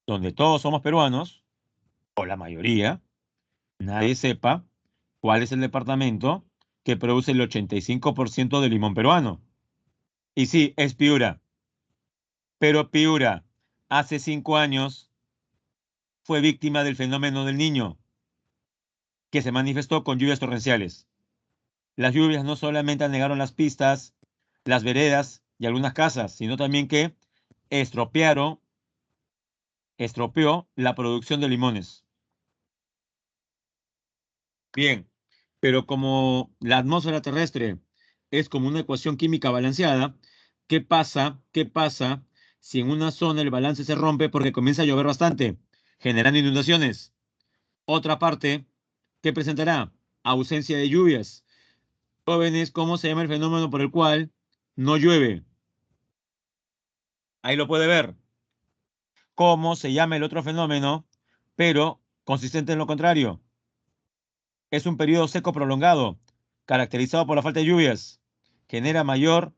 donde todos somos peruanos, o la mayoría, nadie sepa cuál es el departamento que produce el 85% del limón peruano? Y sí, es Piura, pero Piura hace 5 años fue víctima del fenómeno del niño, que se manifestó con lluvias torrenciales. Las lluvias no solamente anegaron las pistas, las veredas y algunas casas, sino también que estropearon, estropeó la producción de limones. Bien, pero como la atmósfera terrestre es como una ecuación química balanceada, ¿qué pasa? ¿Qué pasa si en una zona el balance se rompe porque comienza a llover bastante, generando inundaciones? Otra parte, ¿qué presentará? Ausencia de lluvias. Jóvenes, ¿cómo se llama el fenómeno por el cual no llueve? Ahí lo puede ver. ¿Cómo se llama el otro fenómeno, pero consistente en lo contrario? Es un periodo seco prolongado, caracterizado por la falta de lluvias. Genera mayor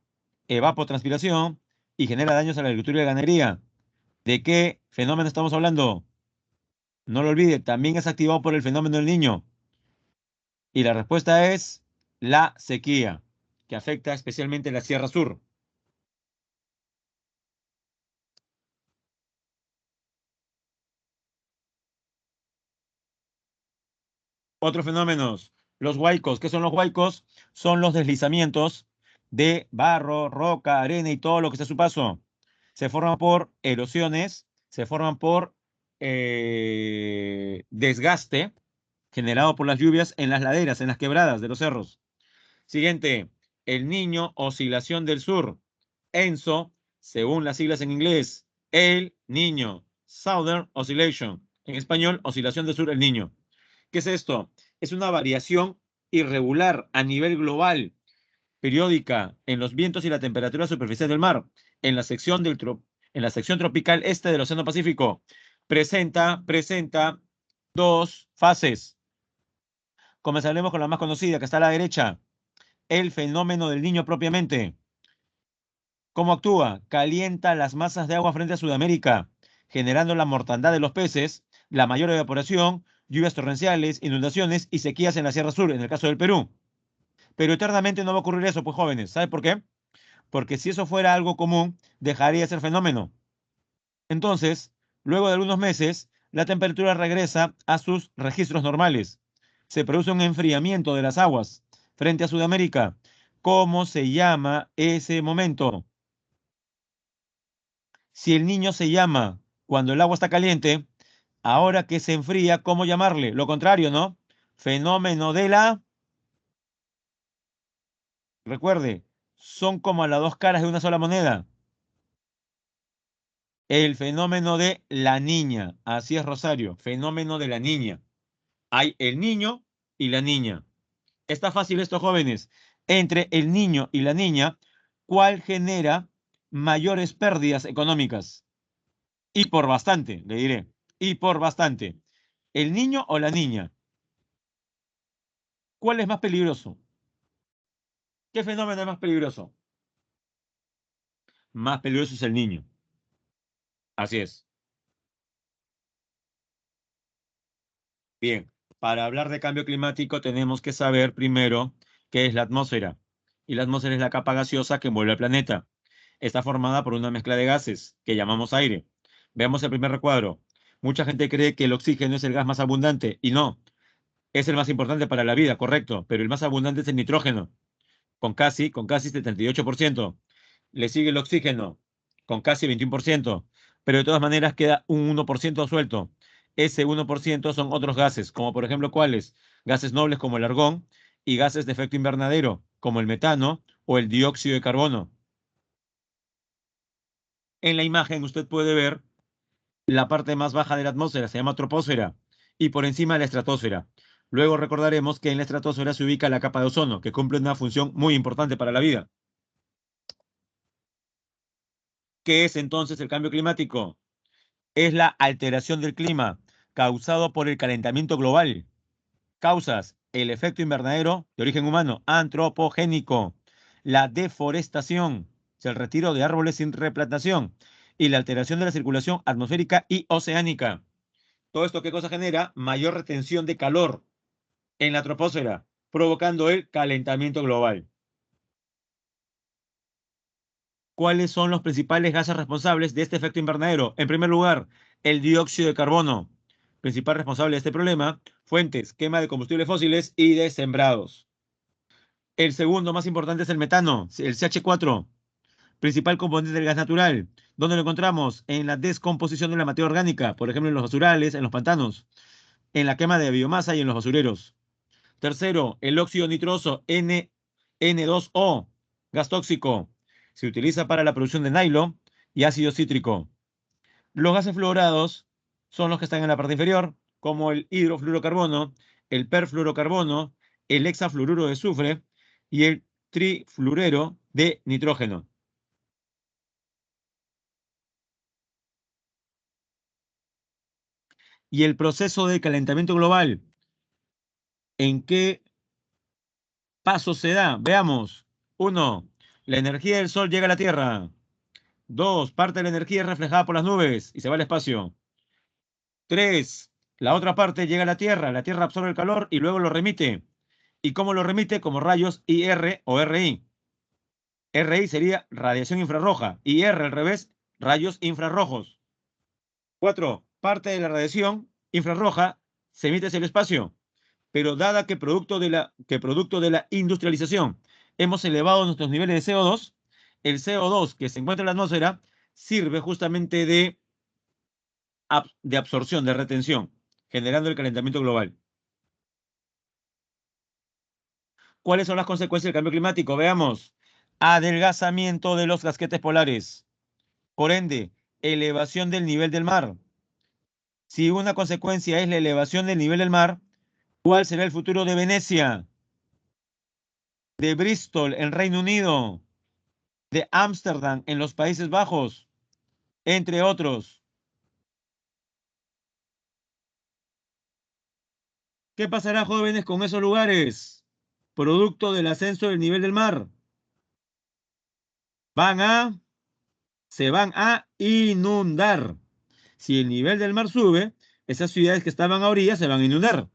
evapotranspiración y genera daños a la agricultura y la ganadería. ¿De qué fenómeno estamos hablando? No lo olvide, también es activado por el fenómeno del niño. Y la respuesta es la sequía, que afecta especialmente la Sierra Sur. Otros fenómenos, los huaicos. ¿Qué son los huaicos? Son los deslizamientos de barro, roca, arena y todo lo que está a su paso. Se forman por erosiones, se forman por desgaste generado por las lluvias en las laderas, en las quebradas de los cerros. Siguiente, El Niño, oscilación del sur. ENSO, según las siglas en inglés, El Niño, Southern Oscillation. En español, oscilación del sur, El Niño. ¿Qué es esto? Es una variación irregular a nivel global, periódica, en los vientos y la temperatura superficial del mar, en la sección, en la sección tropical este del Océano Pacífico. Presenta dos fases. Comenzaremos con la más conocida, que está a la derecha. El fenómeno del Niño propiamente. ¿Cómo actúa? Calienta las masas de agua frente a Sudamérica, generando la mortandad de los peces, la mayor evaporación, lluvias torrenciales, inundaciones y sequías en la Sierra Sur, en el caso del Perú. Pero eternamente no va a ocurrir eso, pues jóvenes. ¿Sabe por qué? Porque si eso fuera algo común, dejaría de ser fenómeno. Entonces, luego de algunos meses, la temperatura regresa a sus registros normales. Se produce un enfriamiento de las aguas frente a Sudamérica. ¿Cómo se llama ese momento? Si el Niño se llama cuando el agua está caliente, ahora que se enfría, ¿cómo llamarle? Lo contrario, ¿no? Fenómeno de la... Recuerde, son como las dos caras de una sola moneda. El fenómeno de la niña. Así es, Rosario. Fenómeno de la niña. Hay el niño y la niña. Está fácil esto, jóvenes. Entre el niño y la niña, ¿cuál genera mayores pérdidas económicas? Y por bastante, le diré. Y por bastante. ¿El niño o la niña? ¿Cuál es más peligroso? ¿Qué fenómeno es más peligroso? Más peligroso es el niño. Así es. Bien, para hablar de cambio climático tenemos que saber primero qué es la atmósfera. Y la atmósfera es la capa gaseosa que envuelve el planeta. Está formada por una mezcla de gases que llamamos aire. Veamos el primer recuadro. Mucha gente cree que el oxígeno es el gas más abundante y no. Es el más importante para la vida, correcto, pero el más abundante es el nitrógeno, con casi 78%. Le sigue el oxígeno, con casi 21%, pero de todas maneras queda un 1% suelto. Ese 1% son otros gases, como por ejemplo, ¿cuáles? Gases nobles como el argón y gases de efecto invernadero, como el metano o el dióxido de carbono. En la imagen usted puede ver la parte más baja de la atmósfera, se llama troposfera, y por encima la estratosfera. Luego recordaremos que en la estratosfera se ubica la capa de ozono, que cumple una función muy importante para la vida. ¿Qué es entonces el cambio climático? Es la alteración del clima causado por el calentamiento global. Causas: el efecto invernadero de origen humano, antropogénico, la deforestación, el retiro de árboles sin replantación y la alteración de la circulación atmosférica y oceánica. ¿Todo esto qué cosa genera? Mayor retención de calor en la troposfera, provocando el calentamiento global. ¿Cuáles son los principales gases responsables de este efecto invernadero? En primer lugar, el dióxido de carbono, principal responsable de este problema. Fuentes: quema de combustibles fósiles y de sembrados. El segundo más importante es el metano, el CH4, principal componente del gas natural. ¿Dónde lo encontramos? En la descomposición de la materia orgánica, por ejemplo, en los basurales, en los pantanos, en la quema de biomasa y en los basureros. Tercero, el óxido nitroso N2O, gas tóxico. Se utiliza para la producción de nylon y ácido cítrico. Los gases fluorados son los que están en la parte inferior, como el hidrofluorocarbono, el perfluorocarbono, el hexafluoruro de azufre y el trifluorero de nitrógeno. Y el proceso de calentamiento global, ¿en qué paso se da? Veamos. 1. La energía del Sol llega a la Tierra. 2. Parte de la energía es reflejada por las nubes y se va al espacio. 3. La otra parte llega a la Tierra absorbe el calor y luego lo remite. ¿Y cómo lo remite? Como rayos IR o RI. RI sería radiación infrarroja y R al revés, rayos infrarrojos. 4. Parte de la radiación infrarroja se emite hacia el espacio, pero dada que producto de la industrialización hemos elevado nuestros niveles de CO2, el CO2 que se encuentra en la atmósfera sirve justamente de absorción, de retención, generando el calentamiento global. ¿Cuáles son las consecuencias del cambio climático? Veamos. Adelgazamiento de los casquetes polares. Por ende, elevación del nivel del mar. Si una consecuencia es la elevación del nivel del mar, ¿cuál será el futuro de Venecia, de Bristol en Reino Unido, de Ámsterdam en los Países Bajos, entre otros? ¿Qué pasará, jóvenes, con esos lugares? Producto del ascenso del nivel del mar. Van a, se van a inundar. Si el nivel del mar sube, esas ciudades que estaban a orillas se van a inundar,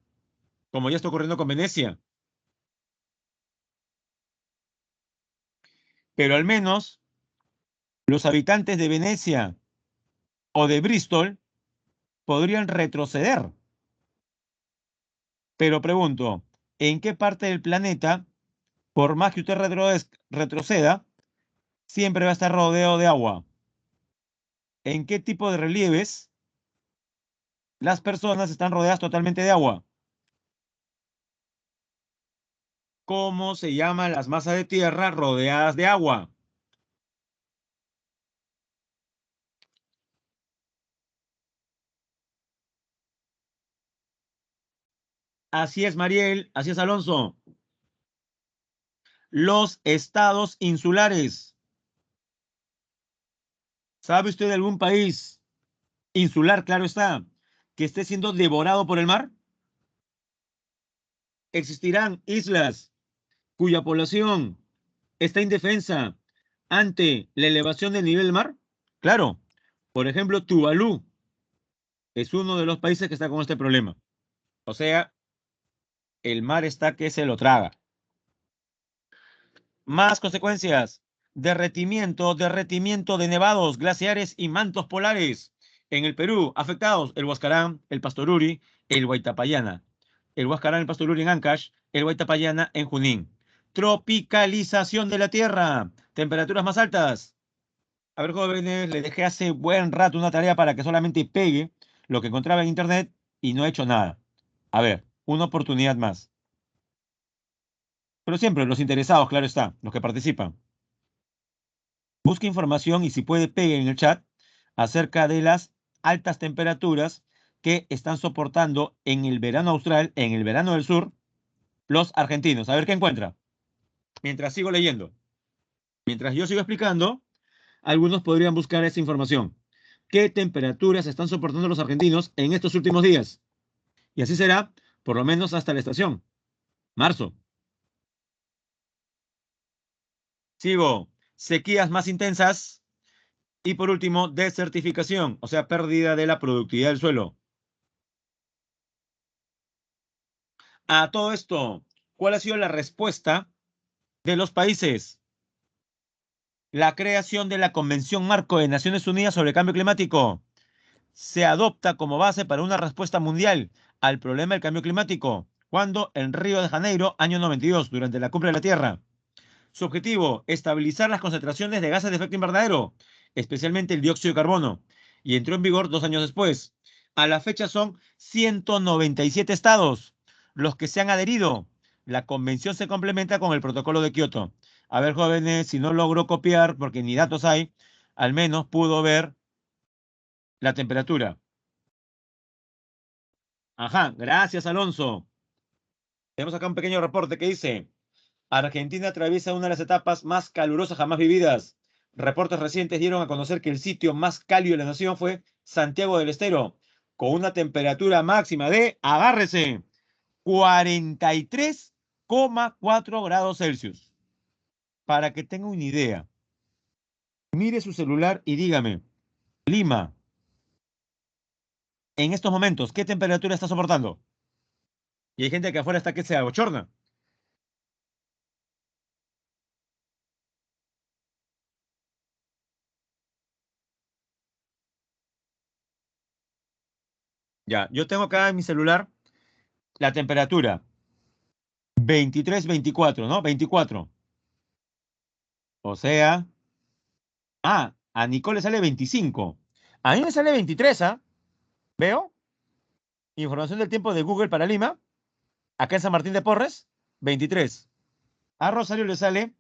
como ya está ocurriendo con Venecia. Pero al menos los habitantes de Venecia o de Bristol podrían retroceder. Pero pregunto, ¿en qué parte del planeta, por más que usted retroceda, siempre va a estar rodeado de agua? ¿En qué tipo de relieves las personas están rodeadas totalmente de agua? ¿Cómo se llaman las masas de tierra rodeadas de agua? Así es, Mariel, así es, Alonso. Los estados insulares. ¿Sabe usted de algún país insular, claro está, que esté siendo devorado por el mar? Existirán islas cuya población está indefensa ante la elevación del nivel del mar. Claro, por ejemplo, Tuvalu es uno de los países que está con este problema. O sea, el mar está que se lo traga. Más consecuencias. Derretimiento de nevados, glaciares y mantos polares. En el Perú, afectados el Huascarán, el Pastoruri, el Huaytapallana. El Huascarán, el Pastoruri en Ancash, el Huaytapallana en Junín. Tropicalización de la Tierra. Temperaturas más altas. A ver, jóvenes, le dejé hace buen rato una tarea para que solamente pegue lo que encontraba en internet y no he hecho nada. A ver, una oportunidad más. Pero siempre los interesados, claro está, los que participan. Busque información y si puede pegue en el chat acerca de las altas temperaturas que están soportando en el verano austral, en el verano del sur, los argentinos. A ver qué encuentra. Mientras sigo leyendo, mientras yo sigo explicando, algunos podrían buscar esa información. ¿Qué temperaturas están soportando los argentinos en estos últimos días? Y así será, por lo menos hasta la estación, marzo. Sigo, sequías más intensas y por último, desertificación, o sea, pérdida de la productividad del suelo. A todo esto, ¿cuál ha sido la respuesta de los países? La creación de la Convención Marco de Naciones Unidas sobre el Cambio Climático se adopta como base para una respuesta mundial al problema del cambio climático, cuando en Río de Janeiro, año 92, durante la Cumbre de la Tierra. Su objetivo, estabilizar las concentraciones de gases de efecto invernadero, especialmente el dióxido de carbono, y entró en vigor 2 años después. A la fecha son 197 estados los que se han adherido. La convención se complementa con el protocolo de Kioto. A ver, jóvenes, si no logro copiar, porque ni datos hay, al menos pudo ver la temperatura. Ajá, gracias, Alonso. Tenemos acá un pequeño reporte que dice: Argentina atraviesa una de las etapas más calurosas jamás vividas. Reportes recientes dieron a conocer que el sitio más cálido de la nación fue Santiago del Estero, con una temperatura máxima de, agárrese, 43,4 grados Celsius. Para que tenga una idea, mire su celular y dígame, Lima, en estos momentos, ¿qué temperatura está soportando? Y hay gente que afuera está que se abochorna. Ya, yo tengo acá en mi celular la temperatura 23, 24, ¿no? 24. O sea, a Nicole le sale 25. A mí me sale 23, ¿ah? ¿Veo? Información del tiempo de Google para Lima. Acá en San Martín de Porres, 23. A Rosario le sale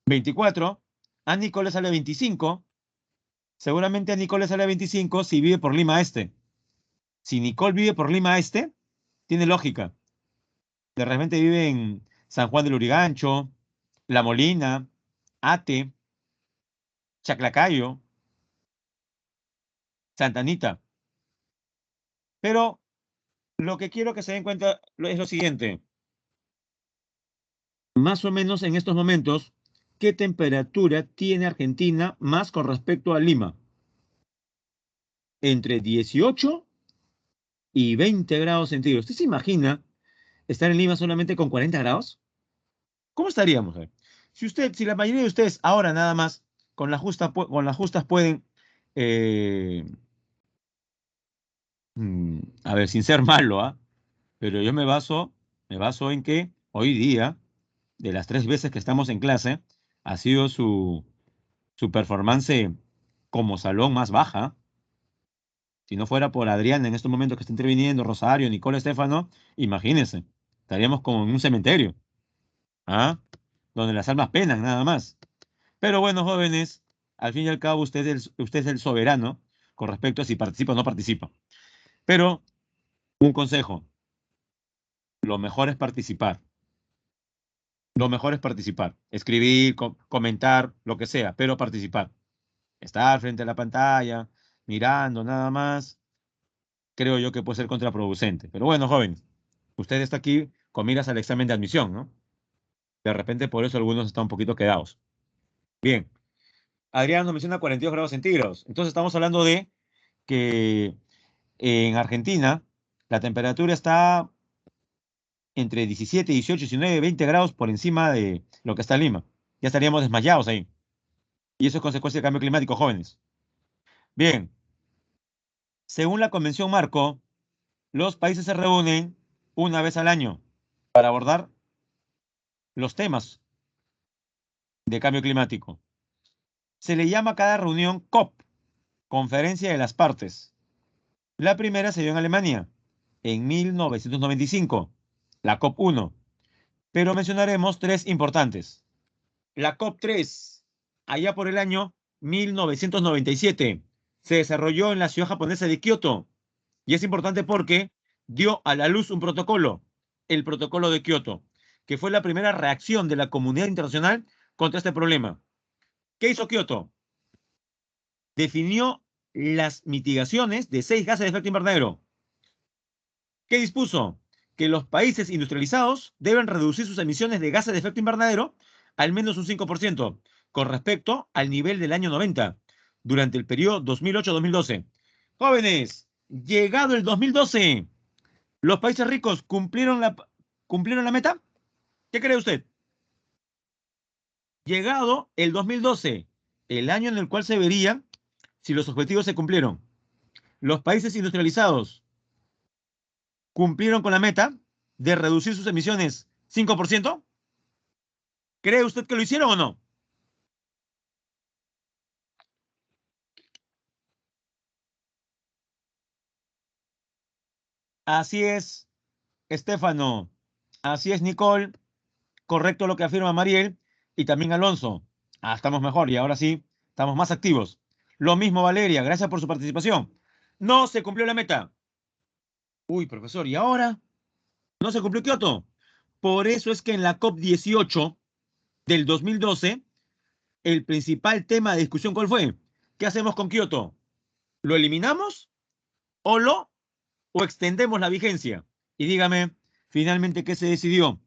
24, a Nico le sale 25, seguramente a Nicole le sale 25 si vive por Lima Este. Si Nicole vive por Lima Este, tiene lógica. De repente vive en San Juan del Urigancho, La Molina, Ate, Chaclacayo, Santa Anita. Pero lo que quiero que se den cuenta es lo siguiente. Más o menos en estos momentos, ¿qué temperatura tiene Argentina más con respecto a Lima? Entre 18 y 20 grados centígrados. ¿Usted se imagina estar en Lima solamente con 40 grados? ¿Cómo estaríamos? Si la mayoría de ustedes ahora nada más con las justas pueden, eh, a ver, sin ser malo, ¿ah? Pero yo me baso en que hoy día, de las 3 veces que estamos en clase, ha sido su performance como salón más baja. Si no fuera por Adrián en estos momentos que está interviniendo, Rosario, Nicole, Estefano, imagínense, estaríamos como en un cementerio, ¿ah? Donde las almas penan nada más. Pero bueno, jóvenes, al fin y al cabo usted es el soberano con respecto a si participa o no participa. Pero un consejo, lo mejor es participar. Lo mejor es participar. Escribir, comentar, lo que sea, pero participar. Estar frente a la pantalla, mirando nada más, creo yo que puede ser contraproducente. Pero bueno, jóvenes, usted está aquí con miras al examen de admisión, ¿no? De repente por eso algunos están un poquito quedados. Bien, Adrián nos menciona 42 grados centígrados. Entonces estamos hablando de que en Argentina la temperatura está entre 17, 18, 19, 20 grados por encima de lo que está en Lima. Ya estaríamos desmayados ahí. Y eso es consecuencia del cambio climático, jóvenes. Bien, según la Convención Marco, los países se reúnen una vez al año para abordar los temas de cambio climático. Se le llama a cada reunión COP, Conferencia de las Partes. La primera se dio en Alemania en 1995, la COP 1. Pero mencionaremos tres importantes. La COP 3, allá por el año 1997, se desarrolló en la ciudad japonesa de Kioto. Y es importante porque dio a la luz un protocolo, el protocolo de Kioto, que fue la primera reacción de la comunidad internacional contra este problema. ¿Qué hizo Kioto? Definió las mitigaciones de 6 gases de efecto invernadero. ¿Qué dispuso? Que los países industrializados deben reducir sus emisiones de gases de efecto invernadero al menos un 5% con respecto al nivel del año 90 durante el periodo 2008-2012. Jóvenes, llegado el 2012, ¿los países ricos cumplieron la meta? ¿Qué cree usted? Llegado el 2012, el año en el cual se vería si los objetivos se cumplieron. ¿Los países industrializados cumplieron con la meta de reducir sus emisiones 5%? ¿Cree usted que lo hicieron o no? Así es, Estefano. Así es, Nicole. Correcto lo que afirma Mariel y también Alonso. Ah, estamos mejor y ahora sí, estamos más activos. Lo mismo, Valeria. Gracias por su participación. No se cumplió la meta. Uy, profesor, ¿y ahora? ¿No se cumplió Kioto? Por eso es que en la COP 18 del 2012, el principal tema de discusión, ¿cuál fue? ¿Qué hacemos con Kioto? ¿Lo eliminamos o o extendemos la vigencia? Y dígame, finalmente, ¿qué se decidió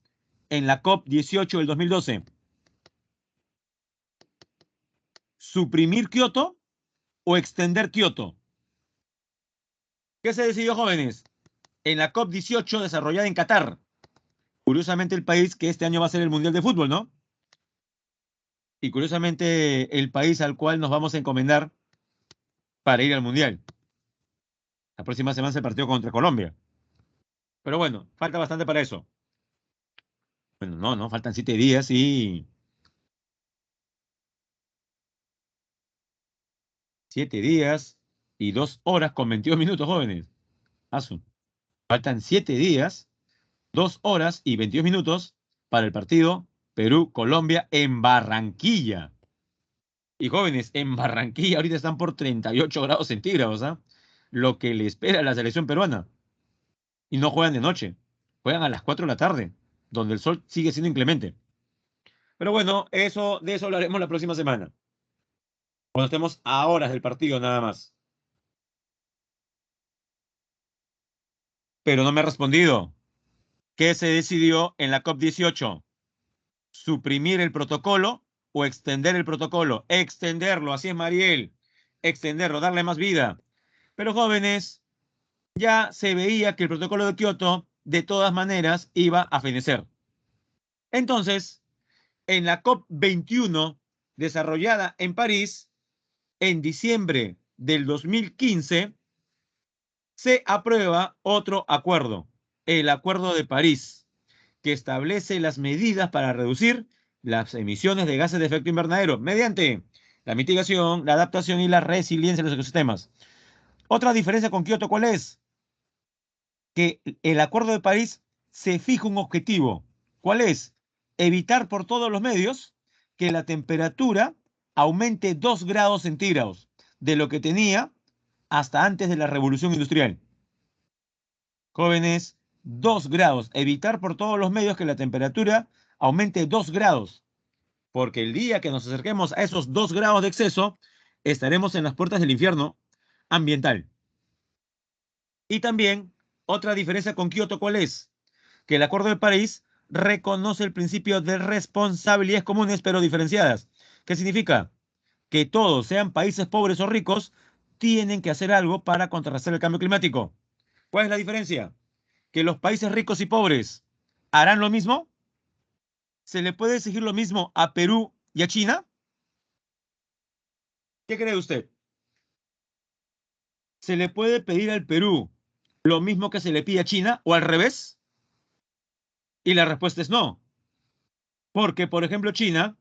en la COP 18 del 2012? ¿Suprimir Kioto o extender Kioto? ¿Qué se decidió, jóvenes? En la COP 18 desarrollada en Qatar. Curiosamente, el país que este año va a ser el Mundial de Fútbol, ¿no? Y curiosamente, el país al cual nos vamos a encomendar para ir al Mundial. La próxima semana se partió contra Colombia. Pero bueno, falta bastante para eso. Bueno, no, faltan 7 días y 7 días y 2 horas con 22 minutos, jóvenes. Asu. Faltan 7 días, 2 horas y 22 minutos para el partido Perú, Colombia, en Barranquilla. Y jóvenes, en Barranquilla ahorita están por 38 grados centígrados, ¿ah? Lo que le espera a la selección peruana. Y no juegan de noche, juegan a las 4 de la tarde, donde el sol sigue siendo inclemente. Pero bueno, de eso hablaremos la próxima semana, cuando estemos a horas del partido nada más. Pero no me ha respondido. ¿Qué se decidió en la COP18? ¿Suprimir el protocolo o extender el protocolo? Extenderlo, así es, Mariel. Extenderlo, darle más vida. Pero jóvenes, ya se veía que el protocolo de Kioto de todas maneras iba a fenecer. Entonces, en la COP21 desarrollada en París en diciembre del 2015, se aprueba otro acuerdo, el Acuerdo de París, que establece las medidas para reducir las emisiones de gases de efecto invernadero mediante la mitigación, la adaptación y la resiliencia de los ecosistemas. Otra diferencia con Kioto, ¿cuál es? Que el Acuerdo de París se fija un objetivo. ¿Cuál es? Evitar por todos los medios que la temperatura aumente 2 grados centígrados de lo que tenía hasta antes de la revolución industrial. Jóvenes, 2 grados. Evitar por todos los medios que la temperatura aumente 2 grados, porque el día que nos acerquemos a esos 2 grados de exceso, estaremos en las puertas del infierno ambiental. Y también, otra diferencia con Kioto, ¿cuál es? Que el Acuerdo de París reconoce el principio de responsabilidades comunes pero diferenciadas. ¿Qué significa? Que todos, sean países pobres o ricos, tienen que hacer algo para contrarrestar el cambio climático. ¿Cuál es la diferencia? Que los países ricos y pobres harán lo mismo. ¿Se le puede exigir lo mismo a Perú y a China? ¿Qué cree usted? ¿Se le puede pedir al Perú lo mismo que se le pide a China o al revés? Y la respuesta es no, porque, por ejemplo, China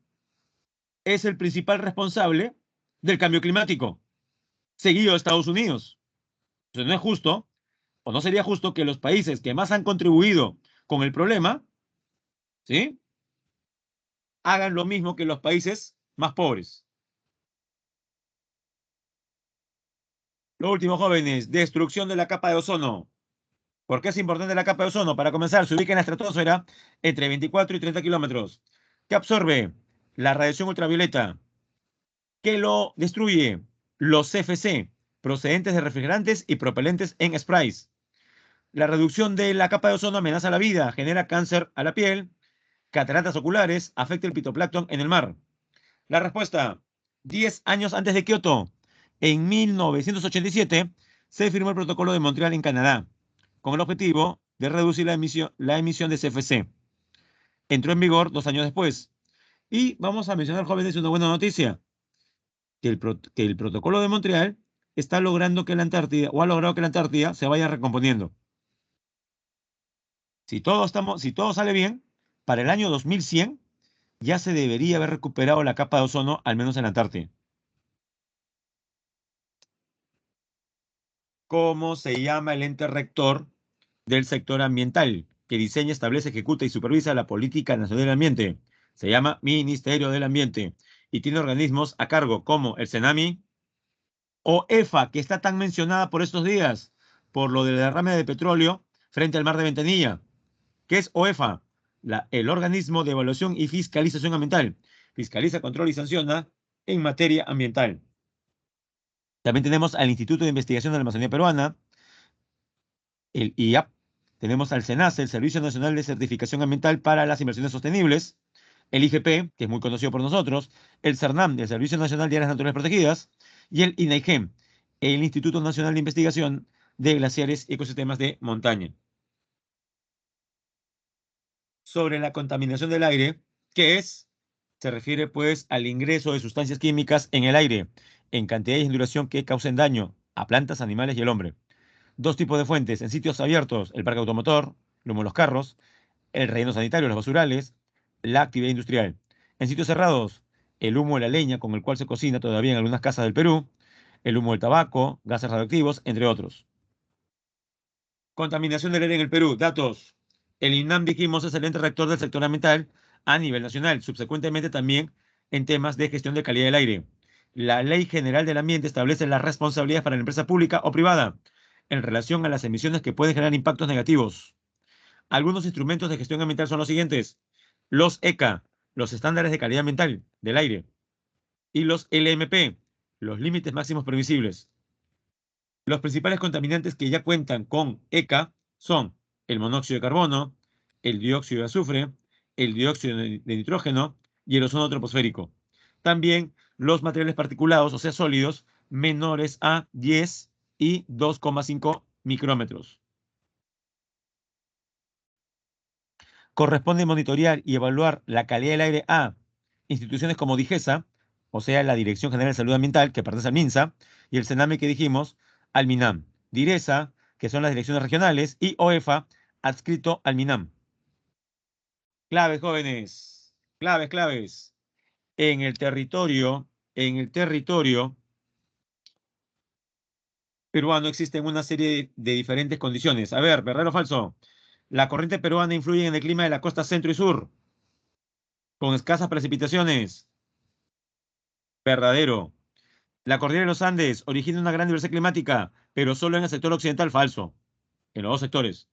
es el principal responsable del cambio climático, seguido de Estados Unidos. Entonces, no es justo, o no sería justo que los países que más han contribuido con el problema, ¿sí?, hagan lo mismo que los países más pobres. Lo último, jóvenes, destrucción de la capa de ozono. ¿Por qué es importante la capa de ozono? Para comenzar, se ubica en la estratosfera entre 24 y 30 kilómetros. ¿Qué absorbe? La radiación ultravioleta. ¿Qué lo destruye? Los CFC, procedentes de refrigerantes y propelentes en sprays. La reducción de la capa de ozono amenaza la vida, genera cáncer a la piel, cataratas oculares, afecta el fitoplancton en el mar. La respuesta, 10 años antes de Kioto, en 1987, se firmó el Protocolo de Montreal en Canadá, con el objetivo de reducir la emisión de CFC. Entró en vigor 2 años después. Y vamos a mencionar, jóvenes, una buena noticia, que el Protocolo de Montreal está logrando que la Antártida, o ha logrado que la Antártida se vaya recomponiendo. Si todo sale bien, para el año 2100 ya se debería haber recuperado la capa de ozono, al menos en la Antártida. ¿Cómo se llama el ente rector del sector ambiental que diseña, establece, ejecuta y supervisa la política nacional del ambiente? Se llama Ministerio del Ambiente y tiene organismos a cargo como el CENAMI o EFA, que está tan mencionada por estos días por lo del derrame de petróleo frente al mar de Ventanilla. ¿Qué es OEFA? El organismo de evaluación y fiscalización ambiental. Fiscaliza, controla y sanciona en materia ambiental. También tenemos al Instituto de Investigación de la Amazonía Peruana, el IAP. Tenemos al SENACE, el Servicio Nacional de Certificación Ambiental para las Inversiones Sostenibles, el IGP, que es muy conocido por nosotros, el CERNAM, el Servicio Nacional de Áreas Naturales Protegidas, y el INAIGEM, el Instituto Nacional de Investigación de Glaciares y Ecosistemas de Montaña. Sobre la contaminación del aire, ¿qué es? Se refiere pues al ingreso de sustancias químicas en el aire, en cantidad y en duración que causen daño a plantas, animales y el hombre. Dos tipos de fuentes: en sitios abiertos, el parque automotor, el humo de los carros; el relleno sanitario, los basurales; la actividad industrial. En sitios cerrados, el humo de la leña con el cual se cocina todavía en algunas casas del Perú, el humo del tabaco, gases radioactivos, entre otros. Contaminación del aire en el Perú. Datos. El INAM, dijimos, es el ente rector del sector ambiental, a nivel nacional, subsecuentemente también en temas de gestión de calidad del aire. La Ley General del Ambiente establece las responsabilidades para la empresa pública o privada en relación a las emisiones que pueden generar impactos negativos. Algunos instrumentos de gestión ambiental son los siguientes: los ECA, los estándares de calidad ambiental del aire, y los LMP, los límites máximos permisibles. Los principales contaminantes que ya cuentan con ECA son el monóxido de carbono, el dióxido de azufre, el dióxido de nitrógeno y el ozono troposférico. También los materiales particulados, o sea, sólidos, menores a 10 y 2,5 micrómetros. Corresponde monitorear y evaluar la calidad del aire a instituciones como DIGESA, o sea, la Dirección General de Salud Ambiental, que pertenece al MINSA, y el CENAME que dijimos, al MINAM. DIRESA, que son las direcciones regionales, y OEFA, adscrito al MINAM. Claves, jóvenes. Claves, claves. En el territorio peruano existen una serie de diferentes condiciones. A ver, ¿verdadero o falso? La corriente peruana influye en el clima de la costa centro y sur, con escasas precipitaciones. Verdadero. La cordillera de los Andes origina una gran diversidad climática, pero solo en el sector occidental. Falso. En los dos sectores.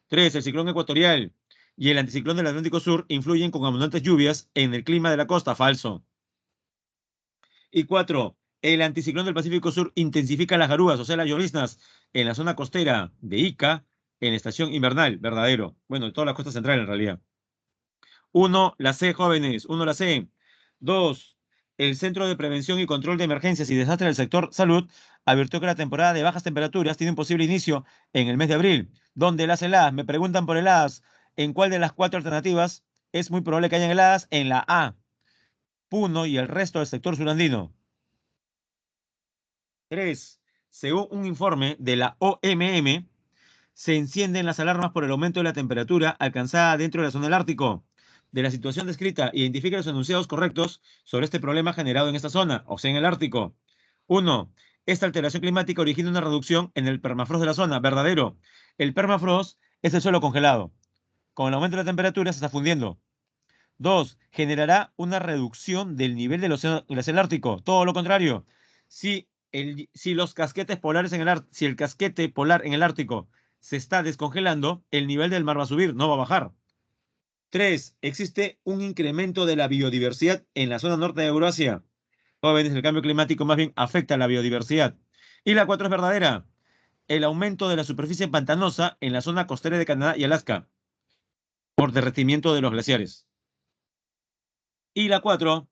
3. El ciclón ecuatorial y el anticiclón del Atlántico Sur influyen con abundantes lluvias en el clima de la costa. Falso. Y 4. El anticiclón del Pacífico Sur intensifica las garúas, o sea, las lloviznas, en la zona costera de Ica en la estación invernal. Verdadero. Bueno, en toda la costa central en realidad. 1, la C, jóvenes. 1, la C. 2, el Centro de Prevención y Control de Emergencias y Desastres del Sector Salud advirtió que la temporada de bajas temperaturas tiene un posible inicio en el mes de abril. ¿Dónde las heladas? Me preguntan por heladas. ¿En cuál de las cuatro alternativas es muy probable que hayan heladas? En la A, Puno y el resto del sector surandino. 3, según un informe de la OMM, se encienden las alarmas por el aumento de la temperatura alcanzada dentro de la zona del Ártico. De la situación descrita, identifica los enunciados correctos sobre este problema generado en esta zona, o sea, en el Ártico. 1. Esta alteración climática origina una reducción en el permafrost de la zona. Verdadero. El permafrost es el suelo congelado. Con el aumento de la temperatura se está fundiendo. 2. Generará una reducción del nivel del océano glacial ártico. Todo lo contrario. Si los casquetes polares si el casquete polar en el Ártico se está descongelando, el nivel del mar va a subir, no va a bajar. 3. Existe un incremento de la biodiversidad en la zona norte de Eurasia. Jóvenes, el cambio climático más bien afecta a la biodiversidad. Y la 4 es verdadera. El aumento de la superficie pantanosa en la zona costera de Canadá y Alaska por derretimiento de los glaciares. Y la 4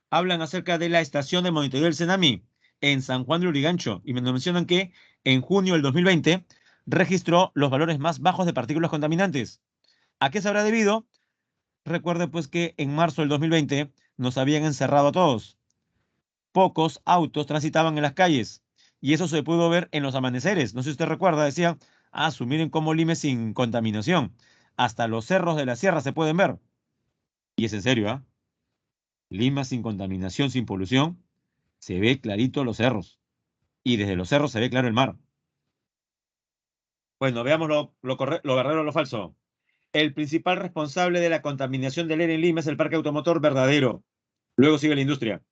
hablan acerca de la estación de monitoreo del Cenami en San Juan de Lurigancho y me mencionan que en junio del 2020 registró los valores más bajos de partículas contaminantes. ¿A qué se habrá debido? Recuerde pues que en marzo del 2020 nos habían encerrado a todos. Pocos autos transitaban en las calles y eso se pudo ver en los amaneceres. No sé si usted recuerda, decía, miren cómo Lima es sin contaminación. Hasta los cerros de la sierra se pueden ver. Y es en serio, ¿ah? Lima sin contaminación, sin polución, se ve clarito los cerros. Y desde los cerros se ve claro el mar. Bueno, veamos lo verdadero o lo falso. El principal responsable de la contaminación del aire en Lima es el parque automotor. Verdadero. Luego sigue la industria.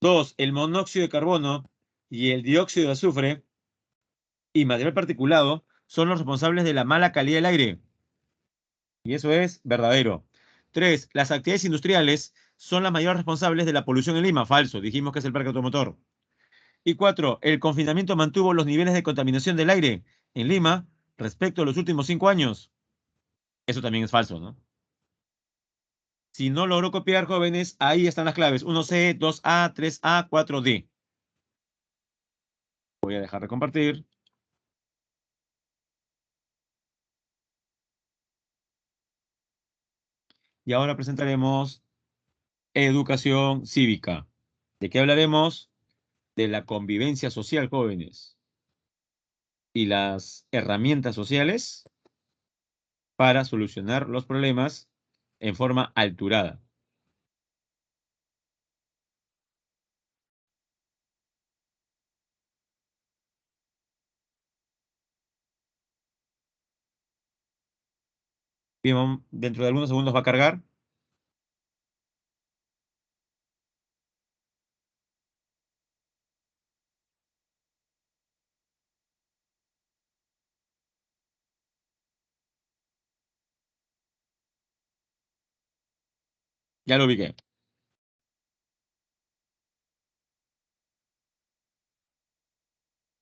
2, el monóxido de carbono y el dióxido de azufre y material particulado son los responsables de la mala calidad del aire. Y eso es verdadero. 3, las actividades industriales son las mayores responsables de la polución en Lima. Falso. Dijimos que es el parque automotor. Y 4, el confinamiento mantuvo los niveles de contaminación del aire en Lima respecto a los últimos 5 años. Eso también es falso, ¿no? Si no logró copiar, jóvenes, ahí están las claves. 1C, 2A, 3A, 4D. Voy a dejar de compartir. Y ahora presentaremos educación cívica. ¿De qué hablaremos? De la convivencia social, jóvenes, y las herramientas sociales para solucionar los problemas en forma alturada. Bien, dentro de algunos segundos va a cargar. Ya lo ubiqué.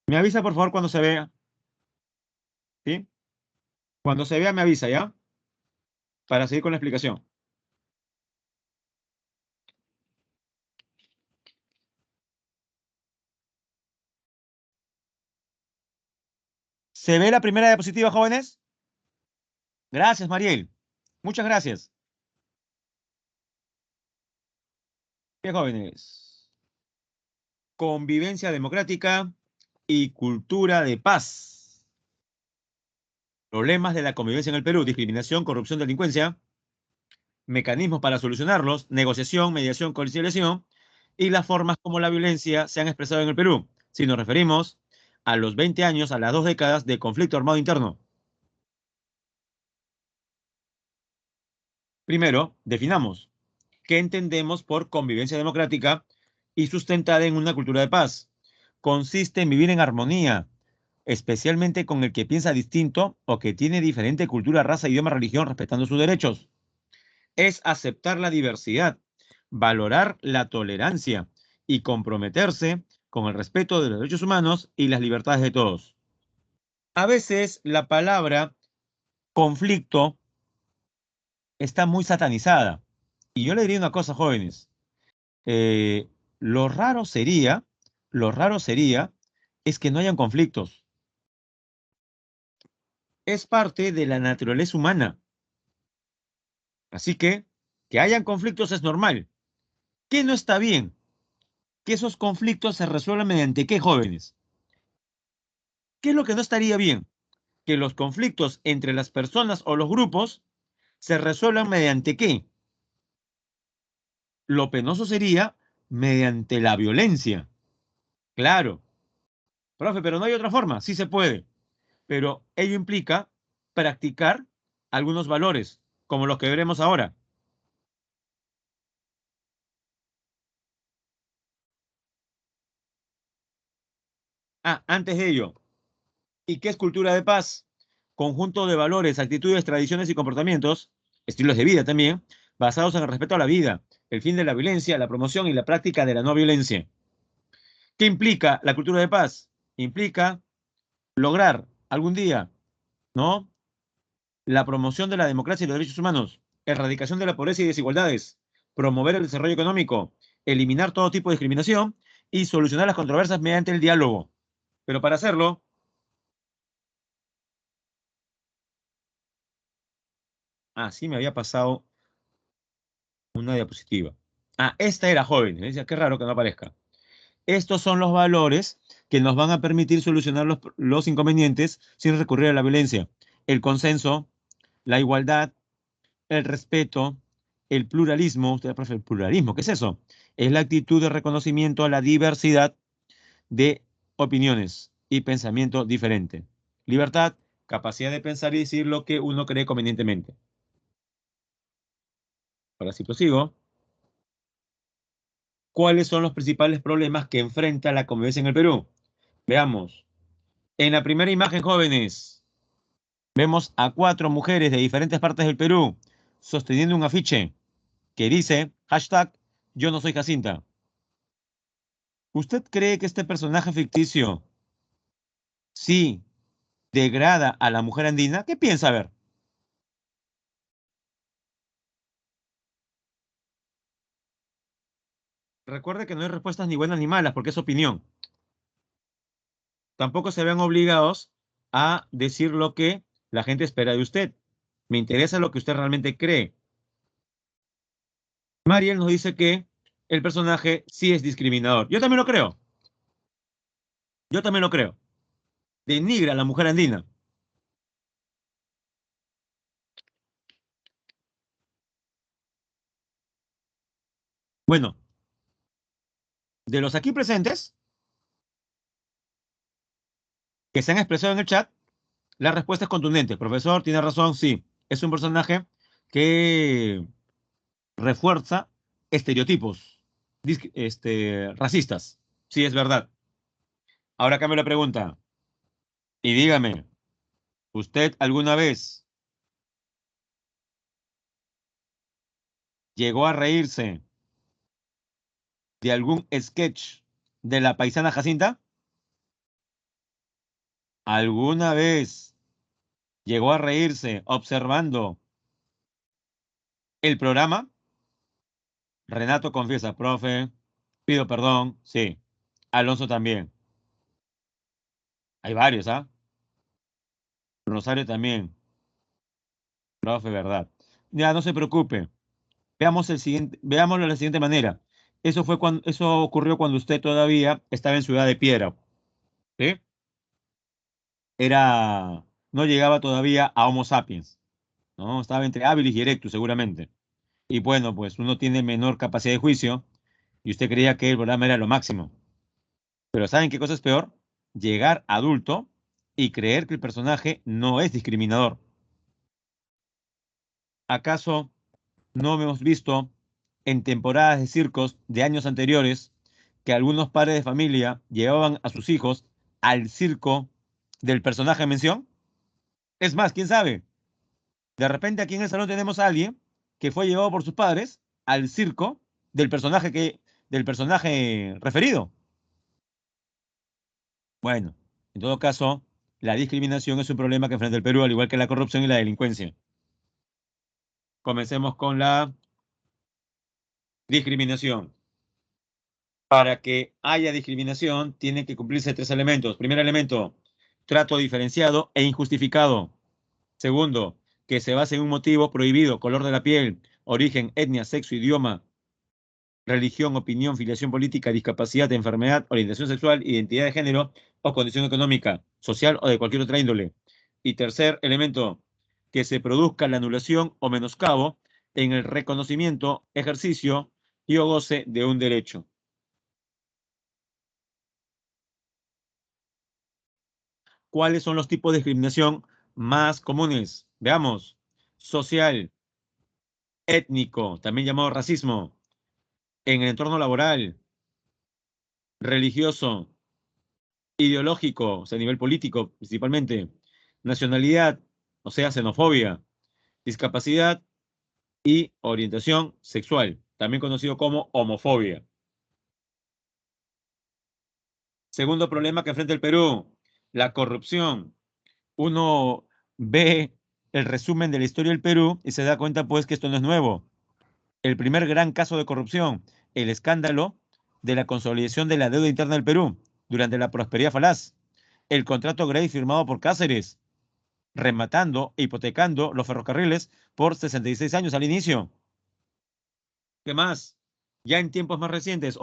Me avisa, por favor, cuando se vea. ¿Sí? Cuando se vea, me avisa, ¿ya? Para seguir con la explicación. ¿Se ve la primera diapositiva, jóvenes? Gracias, Mariel. Muchas gracias. Bien, jóvenes. Convivencia democrática y cultura de paz. Problemas de la convivencia en el Perú: discriminación, corrupción, delincuencia, mecanismos para solucionarlos, negociación, mediación, conciliación y las formas como la violencia se han expresado en el Perú. Si nos referimos a los 20 años, a las 2 décadas de conflicto armado interno. Primero, definamos qué entendemos por convivencia democrática y sustentada en una cultura de paz. Consiste en vivir en armonía, especialmente con el que piensa distinto o que tiene diferente cultura, raza, idioma, religión, respetando sus derechos. Es aceptar la diversidad, valorar la tolerancia y comprometerse con el respeto de los derechos humanos y las libertades de todos. A veces la palabra conflicto está muy satanizada. Y yo le diría una cosa, jóvenes. eh, lo raro sería, lo raro sería, es que no hayan conflictos. Es parte de la naturaleza humana. Así que hayan conflictos es normal. ¿Qué no está bien? Que esos conflictos se resuelvan mediante qué, jóvenes. ¿Qué es lo que no estaría bien? Que los conflictos entre las personas o los grupos se resuelvan mediante qué. Lo penoso sería mediante la violencia. Claro, profe, pero no hay otra forma. Sí se puede, pero ello implica practicar algunos valores, como los que veremos ahora. Ah, antes de ello, ¿y qué es cultura de paz? Conjunto de valores, actitudes, tradiciones y comportamientos, estilos de vida también, basados en el respeto a la vida, el fin de la violencia, la promoción y la práctica de la no violencia. ¿Qué implica la cultura de paz? Implica lograr algún día, ¿no? La promoción de la democracia y los derechos humanos, erradicación de la pobreza y desigualdades, promover el desarrollo económico, eliminar todo tipo de discriminación y solucionar las controversias mediante el diálogo. Pero para hacerlo, sí me había pasado una diapositiva. Esta era, joven. Decía, qué raro que no aparezca. Estos son los valores que nos van a permitir solucionar los inconvenientes sin recurrir a la violencia. El consenso, la igualdad, el respeto, el pluralismo. Usted prefiere el pluralismo, ¿qué es eso? Es la actitud de reconocimiento a la diversidad de opiniones y pensamiento diferente. Libertad, capacidad de pensar y decir lo que uno cree convenientemente. Ahora sí prosigo. ¿Cuáles son los principales problemas que enfrenta la convivencia en el Perú? Veamos. En la primera imagen, jóvenes, vemos a 4 mujeres de diferentes partes del Perú sosteniendo un afiche que dice hashtag yo no soy Jacinta. ¿Usted cree que este personaje ficticio sí degrada a la mujer andina? ¿Qué piensa? A ver, recuerde que no hay respuestas ni buenas ni malas porque es opinión. Tampoco se vean obligados a decir lo que la gente espera de usted. Me interesa lo que usted realmente cree. Mariel nos dice que el personaje sí es discriminador. Yo también lo creo. Yo también lo creo. Denigra a la mujer andina. Bueno, de los aquí presentes que se han expresado en el chat, la respuesta es contundente. Profesor, tiene razón, sí. Es un personaje que refuerza estereotipos racistas. Sí, es verdad. Ahora cambio la pregunta. Y dígame, ¿usted alguna vez llegó a reírse de algún sketch de la paisana Jacinta? ¿Alguna vez llegó a reírse observando el programa? Renato confiesa, profe, pido perdón, sí. Alonso también. Hay varios, ¿ah? Rosario también, profe, verdad. Ya, no se preocupe. Veamos el siguiente, veámoslo de la siguiente manera. Eso ocurrió cuando usted todavía estaba en Ciudad de Piedra, ¿sí? No llegaba todavía a Homo sapiens, ¿no? Estaba entre habilis y erectus, seguramente. Y bueno, pues uno tiene menor capacidad de juicio y usted creía que el programa era lo máximo. Pero ¿saben qué cosa es peor? Llegar adulto y creer que el personaje no es discriminador. ¿Acaso no hemos visto en temporadas de circos de años anteriores que algunos padres de familia llevaban a sus hijos al circo del personaje en mención? Es más, quién sabe, de repente aquí en el salón tenemos a alguien que fue llevado por sus padres al circo del personaje referido. Bueno, en todo caso, la discriminación es un problema que enfrenta el Perú, al igual que la corrupción y la delincuencia. Comencemos con la discriminación. Para que haya discriminación, tienen que cumplirse tres elementos. Primer elemento, trato diferenciado e injustificado. Segundo, que se base en un motivo prohibido, color de la piel, origen, etnia, sexo, idioma, religión, opinión, filiación política, discapacidad, enfermedad, orientación sexual, identidad de género o condición económica, social o de cualquier otra índole. Y tercer elemento, que se produzca la anulación o menoscabo en el reconocimiento, ejercicio y o goce de un derecho. ¿Cuáles son los tipos de discriminación más comunes? Veamos. Social, étnico, también llamado racismo, en el entorno laboral, religioso, ideológico, o sea, a nivel político principalmente, nacionalidad, o sea, xenofobia, discapacidad y orientación sexual, también conocido como homofobia. Segundo problema que enfrenta el Perú, la corrupción. Uno ve el resumen de la historia del Perú y se da cuenta pues que esto no es nuevo. El primer gran caso de corrupción, el escándalo de la consolidación de la deuda interna del Perú durante la prosperidad falaz, el contrato Grey firmado por Cáceres, rematando e hipotecando los ferrocarriles por 66 años al inicio. ¿Qué más? Ya en tiempos más recientes,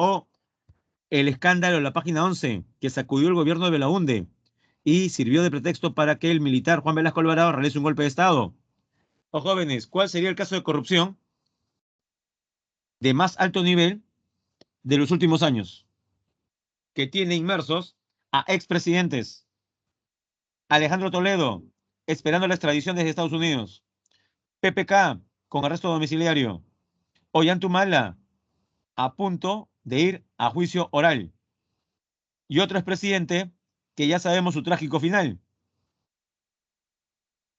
el escándalo de la página 11, que sacudió el gobierno de Belaúnde y sirvió de pretexto para que el militar Juan Velasco Alvarado realice un golpe de Estado. Jóvenes, ¿cuál sería el caso de corrupción de más alto nivel de los últimos años, que tiene inmersos a expresidentes? Alejandro Toledo, esperando la extradición desde Estados Unidos. PPK, con arresto domiciliario. Ollantumala, a punto de ir a juicio oral. Y otro expresidente que ya sabemos su trágico final.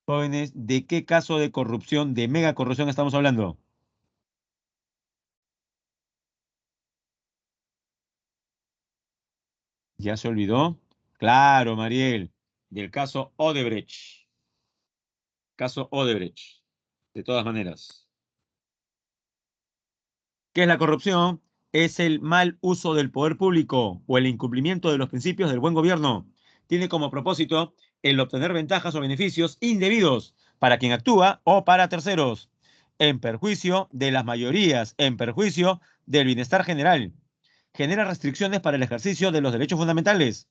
Jóvenes, ¿de qué caso de corrupción, de mega corrupción estamos hablando? ¿Ya se olvidó? Claro, Mariel, del caso Odebrecht. Caso Odebrecht, de todas maneras. ¿Qué es la corrupción? Es el mal uso del poder público o el incumplimiento de los principios del buen gobierno. Tiene como propósito el obtener ventajas o beneficios indebidos para quien actúa o para terceros, en perjuicio de las mayorías, en perjuicio del bienestar general. Genera restricciones para el ejercicio de los derechos fundamentales.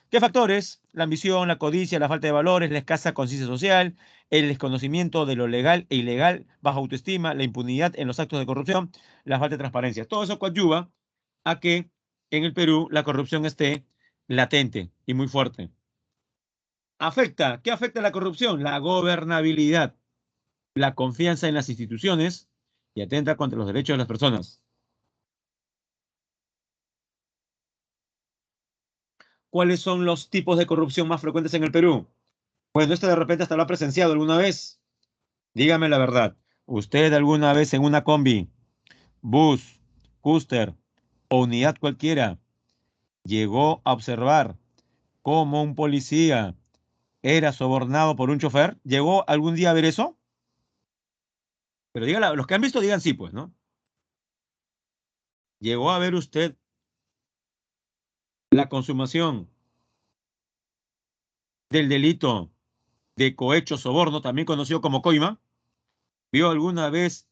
¿Qué factores? La ambición, la codicia, la falta de valores, la escasa conciencia social, el desconocimiento de lo legal e ilegal, baja autoestima, la impunidad en los actos de corrupción, la falta de transparencia. Todo eso coadyuva a que en el Perú la corrupción esté latente y muy fuerte. ¿Qué afecta la corrupción? La gobernabilidad, la confianza en las instituciones y atenta contra los derechos de las personas. ¿Cuáles son los tipos de corrupción más frecuentes en el Perú? Bueno, esto de repente hasta lo ha presenciado alguna vez. Dígame la verdad. ¿Usted alguna vez en una combi bus, cúster o unidad cualquiera, llegó a observar cómo un policía era sobornado por un chofer? ¿Llegó algún día a ver eso? Pero dígala, los que han visto digan sí, pues, ¿no? ¿Llegó a ver usted la consumación del delito de cohecho soborno, también conocido como coima? ¿Vio alguna vez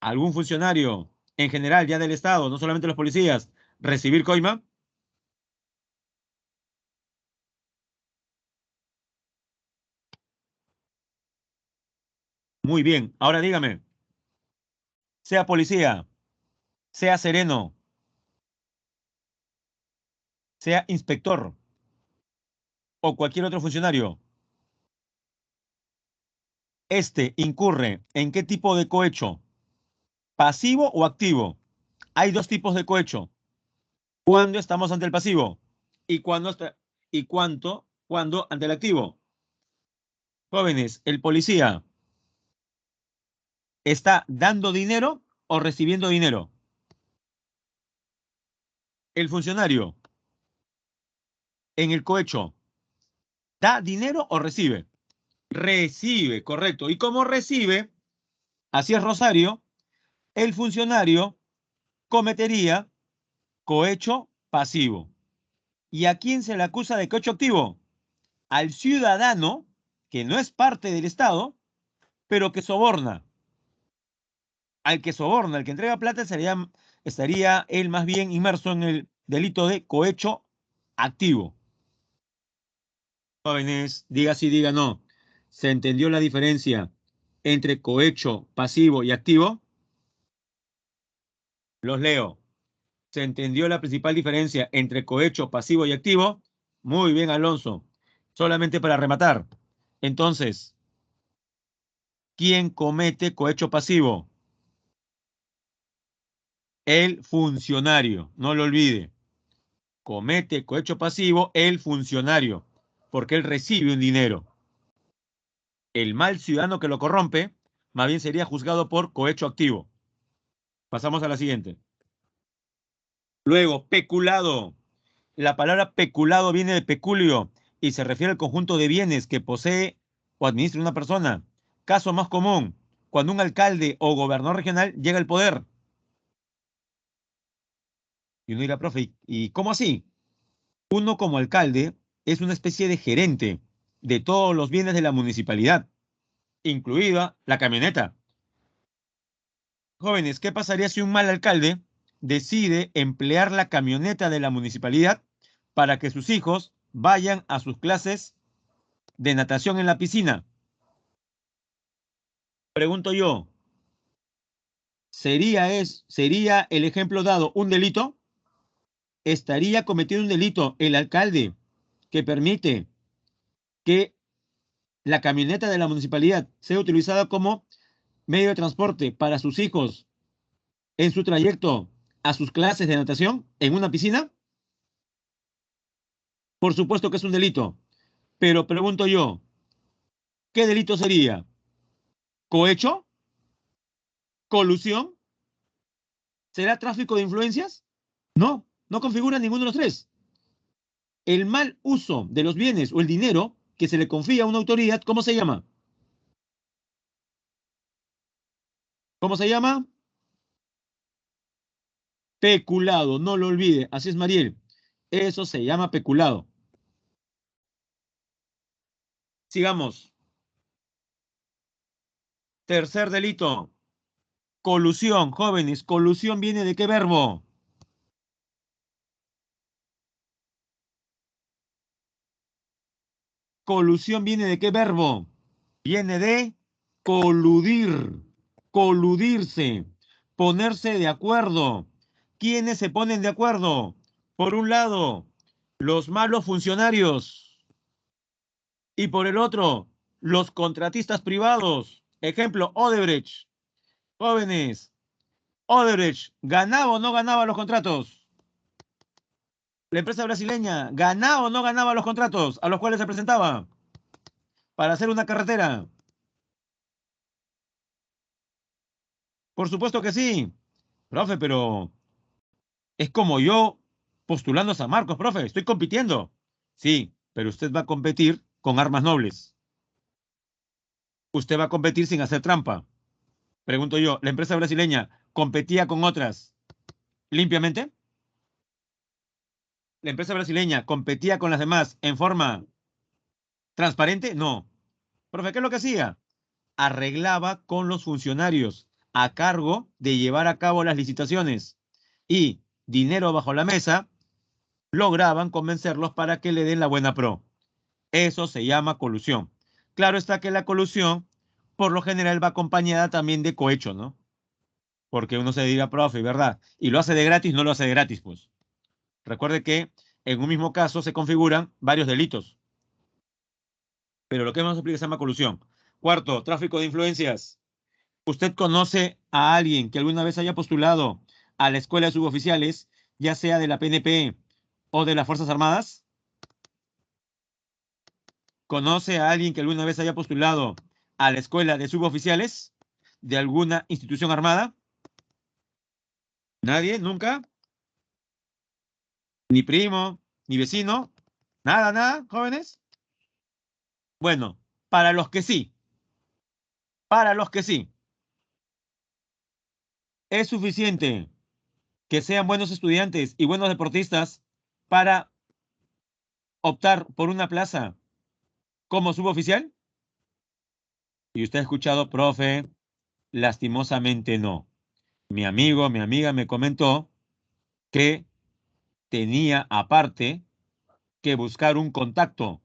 algún funcionario en general ya del Estado, no solamente los policías, recibir coima? Muy bien. Ahora dígame, sea policía, sea sereno, sea inspector o cualquier otro funcionario, este incurre en qué tipo de cohecho, pasivo o activo. Hay dos tipos de cohecho. ¿Cuándo estamos ante el pasivo? ¿Y cuándo ante el activo? Jóvenes, ¿el policía está dando dinero o recibiendo dinero? El funcionario en el cohecho, ¿da dinero o recibe? Recibe, correcto. Y como recibe, así es Rosario, el funcionario cometería cohecho pasivo. ¿Y a quién se le acusa de cohecho activo? Al ciudadano, que no es parte del Estado, pero que soborna. Al que soborna, al que entrega plata, estaría él más bien inmerso en el delito de cohecho activo. Jóvenes, diga sí, diga no. ¿Se entendió la diferencia entre cohecho pasivo y activo? Los leo. ¿Se entendió la principal diferencia entre cohecho pasivo y activo? Muy bien, Alonso. Solamente para rematar. Entonces, ¿quién comete cohecho pasivo? El funcionario. No lo olvide. Comete cohecho pasivo el funcionario, porque él recibe un dinero. El mal ciudadano que lo corrompe, más bien sería juzgado por cohecho activo. Pasamos a la siguiente. Luego, peculado. La palabra peculado viene de peculio y se refiere al conjunto de bienes que posee o administra una persona. Caso más común, cuando un alcalde o gobernador regional llega al poder. Y uno dirá, profe, ¿y cómo así? Uno como alcalde es una especie de gerente de todos los bienes de la municipalidad, incluida la camioneta. Jóvenes, ¿qué pasaría si un mal alcalde decide emplear la camioneta de la municipalidad para que sus hijos vayan a sus clases de natación en la piscina? Pregunto yo, ¿sería el ejemplo dado un delito? ¿Estaría cometiendo un delito el alcalde que permite que la camioneta de la municipalidad sea utilizada como medio de transporte para sus hijos en su trayecto a sus clases de natación en una piscina? Por supuesto que es un delito, pero pregunto yo, ¿qué delito sería? ¿Cohecho? ¿Colusión? ¿Será tráfico de influencias? No, no configura ninguno de los tres. El mal uso de los bienes o el dinero que se le confía a una autoridad, ¿cómo se llama? ¿Cómo se llama? Peculado, no lo olvide. Así es, Mariel. Eso se llama peculado. Sigamos. Tercer delito. Colusión, jóvenes. ¿Colusión viene de qué verbo? Colusión viene de qué verbo? Viene de coludir, coludirse, ponerse de acuerdo. ¿Quiénes se ponen de acuerdo? Por un lado, los malos funcionarios y por el otro, los contratistas privados. Ejemplo, Odebrecht. Jóvenes, Odebrecht, ¿ganaba o no ganaba los contratos? La empresa brasileña, ¿ganaba o no ganaba los contratos a los cuales se presentaba para hacer una carretera? Por supuesto que sí. Profe, pero es como yo postulando a San Marcos, profe, estoy compitiendo. Sí, pero usted va a competir con armas nobles. Usted va a competir sin hacer trampa. Pregunto yo, ¿la empresa brasileña competía con otras limpiamente? ¿La empresa brasileña competía con las demás en forma transparente? No. Profe, ¿qué es lo que hacía? Arreglaba con los funcionarios a cargo de llevar a cabo las licitaciones y dinero bajo la mesa, lograban convencerlos para que le den la buena pro. Eso se llama colusión. Claro está que la colusión, por lo general, va acompañada también de cohecho, ¿no? Porque uno se dirá, profe, ¿verdad? Y lo hace de gratis, no lo hace de gratis, pues. Recuerde que en un mismo caso se configuran varios delitos, pero lo que más explica se llama colusión. Cuarto, tráfico de influencias. ¿Usted conoce a alguien que alguna vez haya postulado a la escuela de suboficiales, ya sea de la PNP o de las Fuerzas Armadas? ¿Conoce a alguien que alguna vez haya postulado a la escuela de suboficiales de alguna institución armada? ¿Nadie? ¿Nunca? ¿Ni primo? ¿Ni vecino? ¿Nada, nada, jóvenes? Bueno, para los que sí, para los que sí, es suficiente que sean buenos estudiantes y buenos deportistas para optar por una plaza como suboficial. Y usted ha escuchado, profe, lastimosamente no. Mi amigo, mi amiga me comentó que tenía aparte que buscar un contacto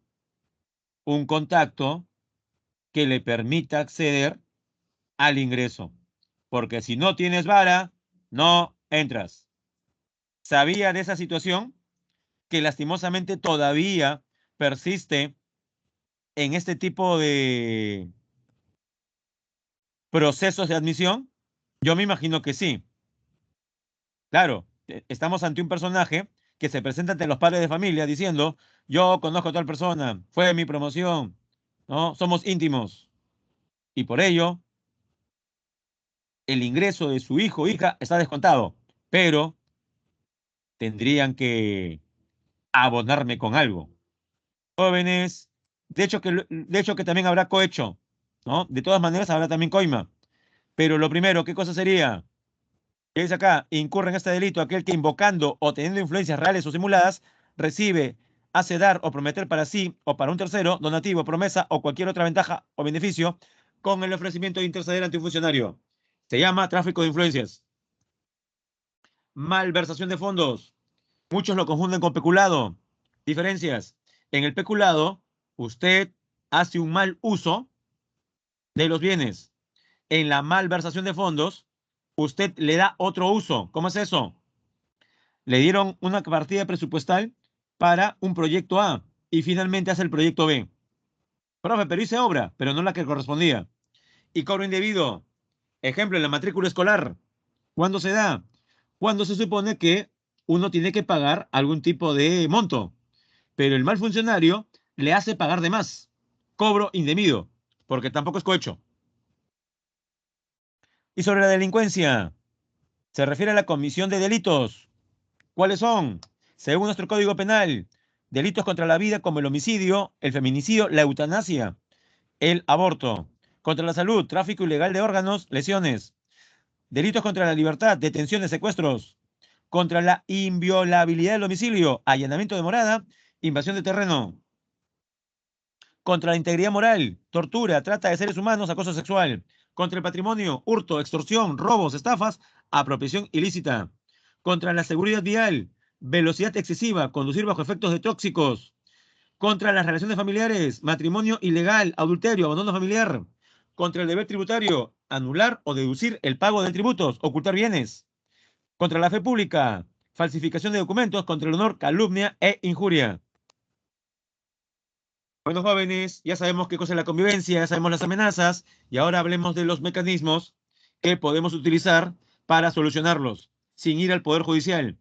que le permita acceder al ingreso. Porque si no tienes vara, no entras. ¿Sabía de esa situación que lastimosamente todavía persiste en este tipo de procesos de admisión? Yo me imagino que sí. Claro, estamos ante un personaje que se presenta ante los padres de familia diciendo, yo conozco a tal persona, fue mi promoción, ¿no? Somos íntimos. Y por ello, el ingreso de su hijo o hija está descontado, pero tendrían que abonarme con algo. Jóvenes, de hecho que también habrá cohecho, ¿no? De todas maneras habrá también coima. Pero lo primero, ¿qué cosa sería? Que dice acá, incurre en este delito aquel que invocando o teniendo influencias reales o simuladas, recibe, hace dar o prometer para sí o para un tercero, donativo, promesa o cualquier otra ventaja o beneficio con el ofrecimiento de interceder ante un funcionario. Se llama tráfico de influencias. Malversación de fondos. Muchos lo confunden con peculado. Diferencias. En el peculado, usted hace un mal uso de los bienes. En la malversación de fondos, usted le da otro uso. ¿Cómo es eso? Le dieron una partida presupuestal para un proyecto A y finalmente hace el proyecto B. Profe, pero hice obra, pero no la que correspondía. Y cobro indebido. Ejemplo, en la matrícula escolar. ¿Cuándo se da? Cuando se supone que uno tiene que pagar algún tipo de monto, pero el mal funcionario le hace pagar de más. Cobro indebido, porque tampoco es cohecho. Y sobre la delincuencia, se refiere a la comisión de delitos. ¿Cuáles son? Según nuestro Código Penal, delitos contra la vida como el homicidio, el feminicidio, la eutanasia, el aborto. Contra la salud, tráfico ilegal de órganos, lesiones. Delitos contra la libertad, detenciones, secuestros. Contra la inviolabilidad del domicilio, allanamiento de morada, invasión de terreno. Contra la integridad moral, tortura, trata de seres humanos, acoso sexual. Contra el patrimonio, hurto, extorsión, robos, estafas, apropiación ilícita. Contra la seguridad vial, velocidad excesiva, conducir bajo efectos de tóxicos. Contra las relaciones familiares, matrimonio ilegal, adulterio, abandono familiar. Contra el deber tributario, anular o deducir el pago de tributos, ocultar bienes. Contra la fe pública, falsificación de documentos, contra el honor, calumnia e injuria. Bueno, jóvenes, ya sabemos qué cosa es la convivencia, ya sabemos las amenazas, y ahora hablemos de los mecanismos que podemos utilizar para solucionarlos, sin ir al Poder Judicial.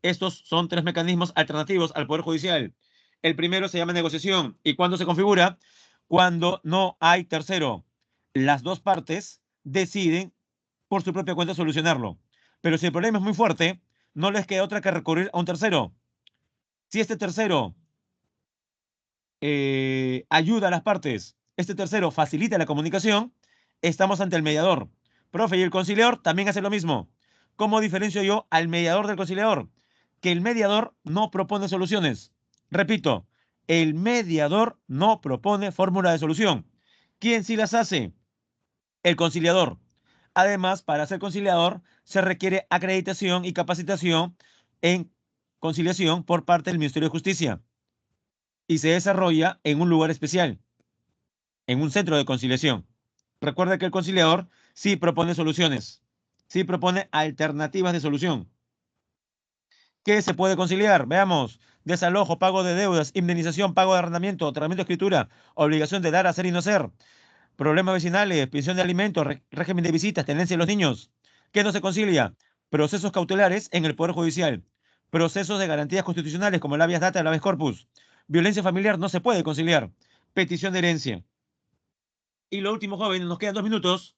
Estos son tres mecanismos alternativos al Poder Judicial. El primero se llama negociación. ¿Y cuándo se configura? Cuando no hay tercero. Las dos partes deciden por su propia cuenta solucionarlo. Pero si el problema es muy fuerte, no les queda otra que recurrir a un tercero. Si este tercero ayuda a las partes, este tercero facilita la comunicación, estamos ante el mediador. Profe, y el conciliador también hace lo mismo. ¿Cómo diferencio yo al mediador del conciliador? Que el mediador no propone soluciones. Repito, el mediador no propone fórmula de solución. ¿Quién sí las hace? El conciliador. Además, para ser conciliador se requiere acreditación y capacitación en conciliación por parte del Ministerio de Justicia y se desarrolla en un lugar especial, en un centro de conciliación. Recuerda que el conciliador sí propone soluciones, sí propone alternativas de solución. ¿Qué se puede conciliar? Veamos. Desalojo, pago de deudas, indemnización, pago de arrendamiento, tratamiento de escritura, obligación de dar, hacer y no hacer, problemas vecinales, pensión de alimentos, régimen de visitas, tenencia de los niños. ¿Qué no se concilia? Procesos cautelares en el Poder Judicial, procesos de garantías constitucionales como el habeas data, el habeas corpus. Violencia familiar no se puede conciliar. Petición de herencia. Y lo último, joven, nos quedan 2 minutos.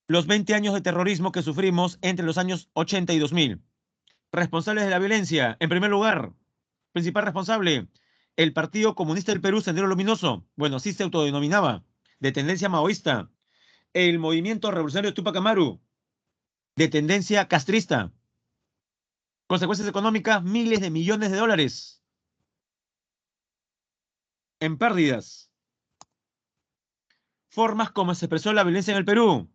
Los 20 años de terrorismo que sufrimos entre los años 80 y 2000. Responsables de la violencia. En primer lugar, principal responsable, el Partido Comunista del Perú, Sendero Luminoso. Bueno, así se autodenominaba, de tendencia maoísta. El Movimiento Revolucionario Tupac Amaru, de tendencia castrista. Consecuencias económicas, miles de millones de dólares en pérdidas. Formas como se expresó la violencia en el Perú.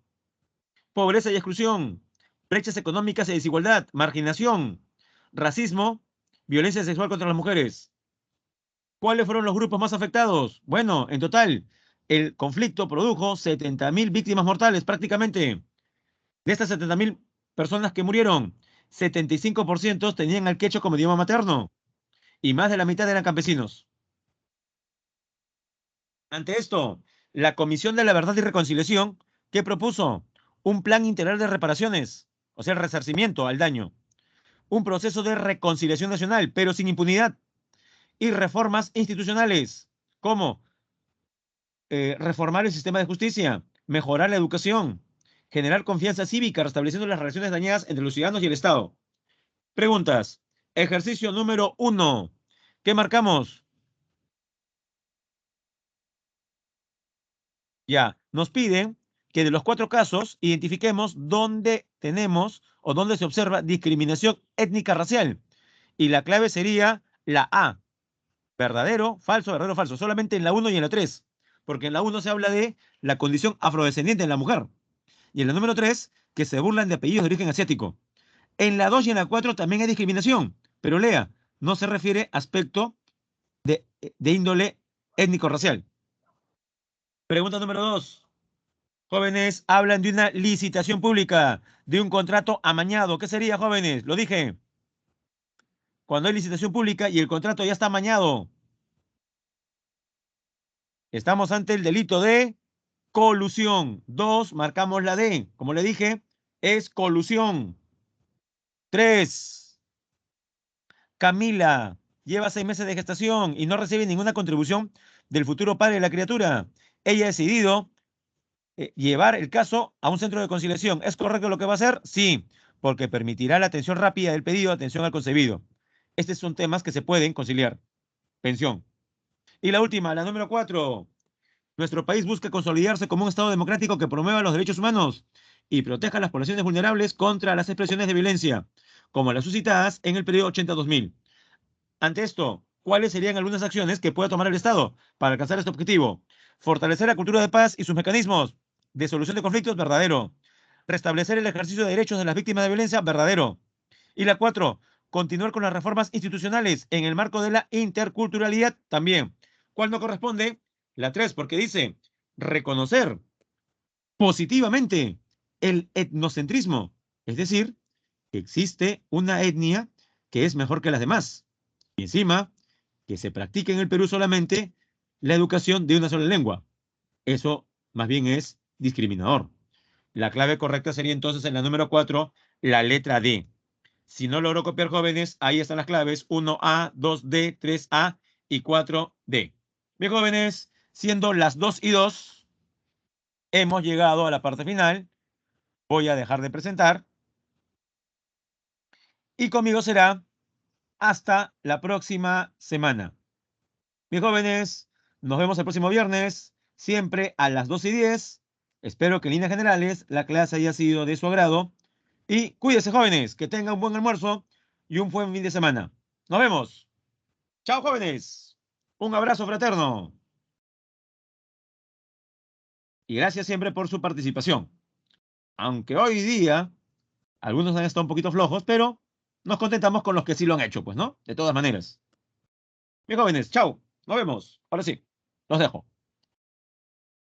Pobreza y exclusión, brechas económicas y desigualdad, marginación, racismo, violencia sexual contra las mujeres. ¿Cuáles fueron los grupos más afectados? Bueno, en total, el conflicto produjo 70.000 víctimas mortales prácticamente. De estas 70.000 personas que murieron, 75% tenían al quechua como idioma materno y más de la mitad eran campesinos. Ante esto, la Comisión de la Verdad y Reconciliación, ¿qué propuso? Un plan integral de reparaciones, o sea, el resarcimiento al daño, un proceso de reconciliación nacional, pero sin impunidad, y reformas institucionales, como reformar el sistema de justicia, mejorar la educación, generar confianza cívica, restableciendo las relaciones dañadas entre los ciudadanos y el Estado. Preguntas. Ejercicio número 1. ¿Qué marcamos? Ya, nos piden que de los 4 casos identifiquemos dónde tenemos o dónde se observa discriminación étnica racial. Y la clave sería la A. Verdadero, falso, solamente en la 1 y en la 3, porque en la 1 se habla de la condición afrodescendiente en la mujer, y en la número 3, que se burlan de apellidos de origen asiático. En la 2 y en la 4 también hay discriminación, pero lea, no se refiere a aspecto de índole étnico-racial. Pregunta número 2. Jóvenes, hablan de una licitación pública, de un contrato amañado. ¿Qué sería, jóvenes? Lo dije. Cuando hay licitación pública y el contrato ya está amañado, estamos ante el delito de colusión. 2, marcamos la D. Como le dije, es colusión. 3, Camila lleva 6 meses de gestación y no recibe ninguna contribución del futuro padre de la criatura. Ella ha decidido llevar el caso a un centro de conciliación. ¿Es correcto lo que va a hacer? Sí, porque permitirá la atención rápida del pedido, atención al concebido. Estos son temas que se pueden conciliar. Pensión. Y la última, la número 4. Nuestro país busca consolidarse como un Estado democrático que promueva los derechos humanos y proteja a las poblaciones vulnerables contra las expresiones de violencia, como las suscitadas en el periodo 80-2000. Ante esto, ¿cuáles serían algunas acciones que pueda tomar el Estado para alcanzar este objetivo? Fortalecer la cultura de paz y sus mecanismos de solución de conflictos, verdadero. Restablecer el ejercicio de derechos de las víctimas de violencia, verdadero. Y la 4, continuar con las reformas institucionales en el marco de la interculturalidad, también. ¿Cuál no corresponde? La 3, porque dice reconocer positivamente el etnocentrismo, es decir, que existe una etnia que es mejor que las demás. Y encima, que se practique en el Perú solamente la educación de una sola lengua. Eso más bien es discriminador. La clave correcta sería entonces en la número 4, la letra D. Si no logro copiar, jóvenes, ahí están las claves 1A, 2D, 3A y 4D. Bien, jóvenes, siendo las 2 y 2, hemos llegado a la parte final. Voy a dejar de presentar Y conmigo será hasta la próxima semana. Mis jóvenes, nos vemos el próximo viernes, siempre a las 2:10. Espero que en líneas generales la clase haya sido de su agrado. Y cuídense, jóvenes, que tengan un buen almuerzo y un buen fin de semana. Nos vemos. Chao, jóvenes. Un abrazo fraterno. Y gracias siempre por su participación. Aunque hoy día algunos han estado un poquito flojos, pero nos contentamos con los que sí lo han hecho, pues, ¿no? De todas maneras. Mis jóvenes, chao. Nos vemos. Ahora sí, los dejo.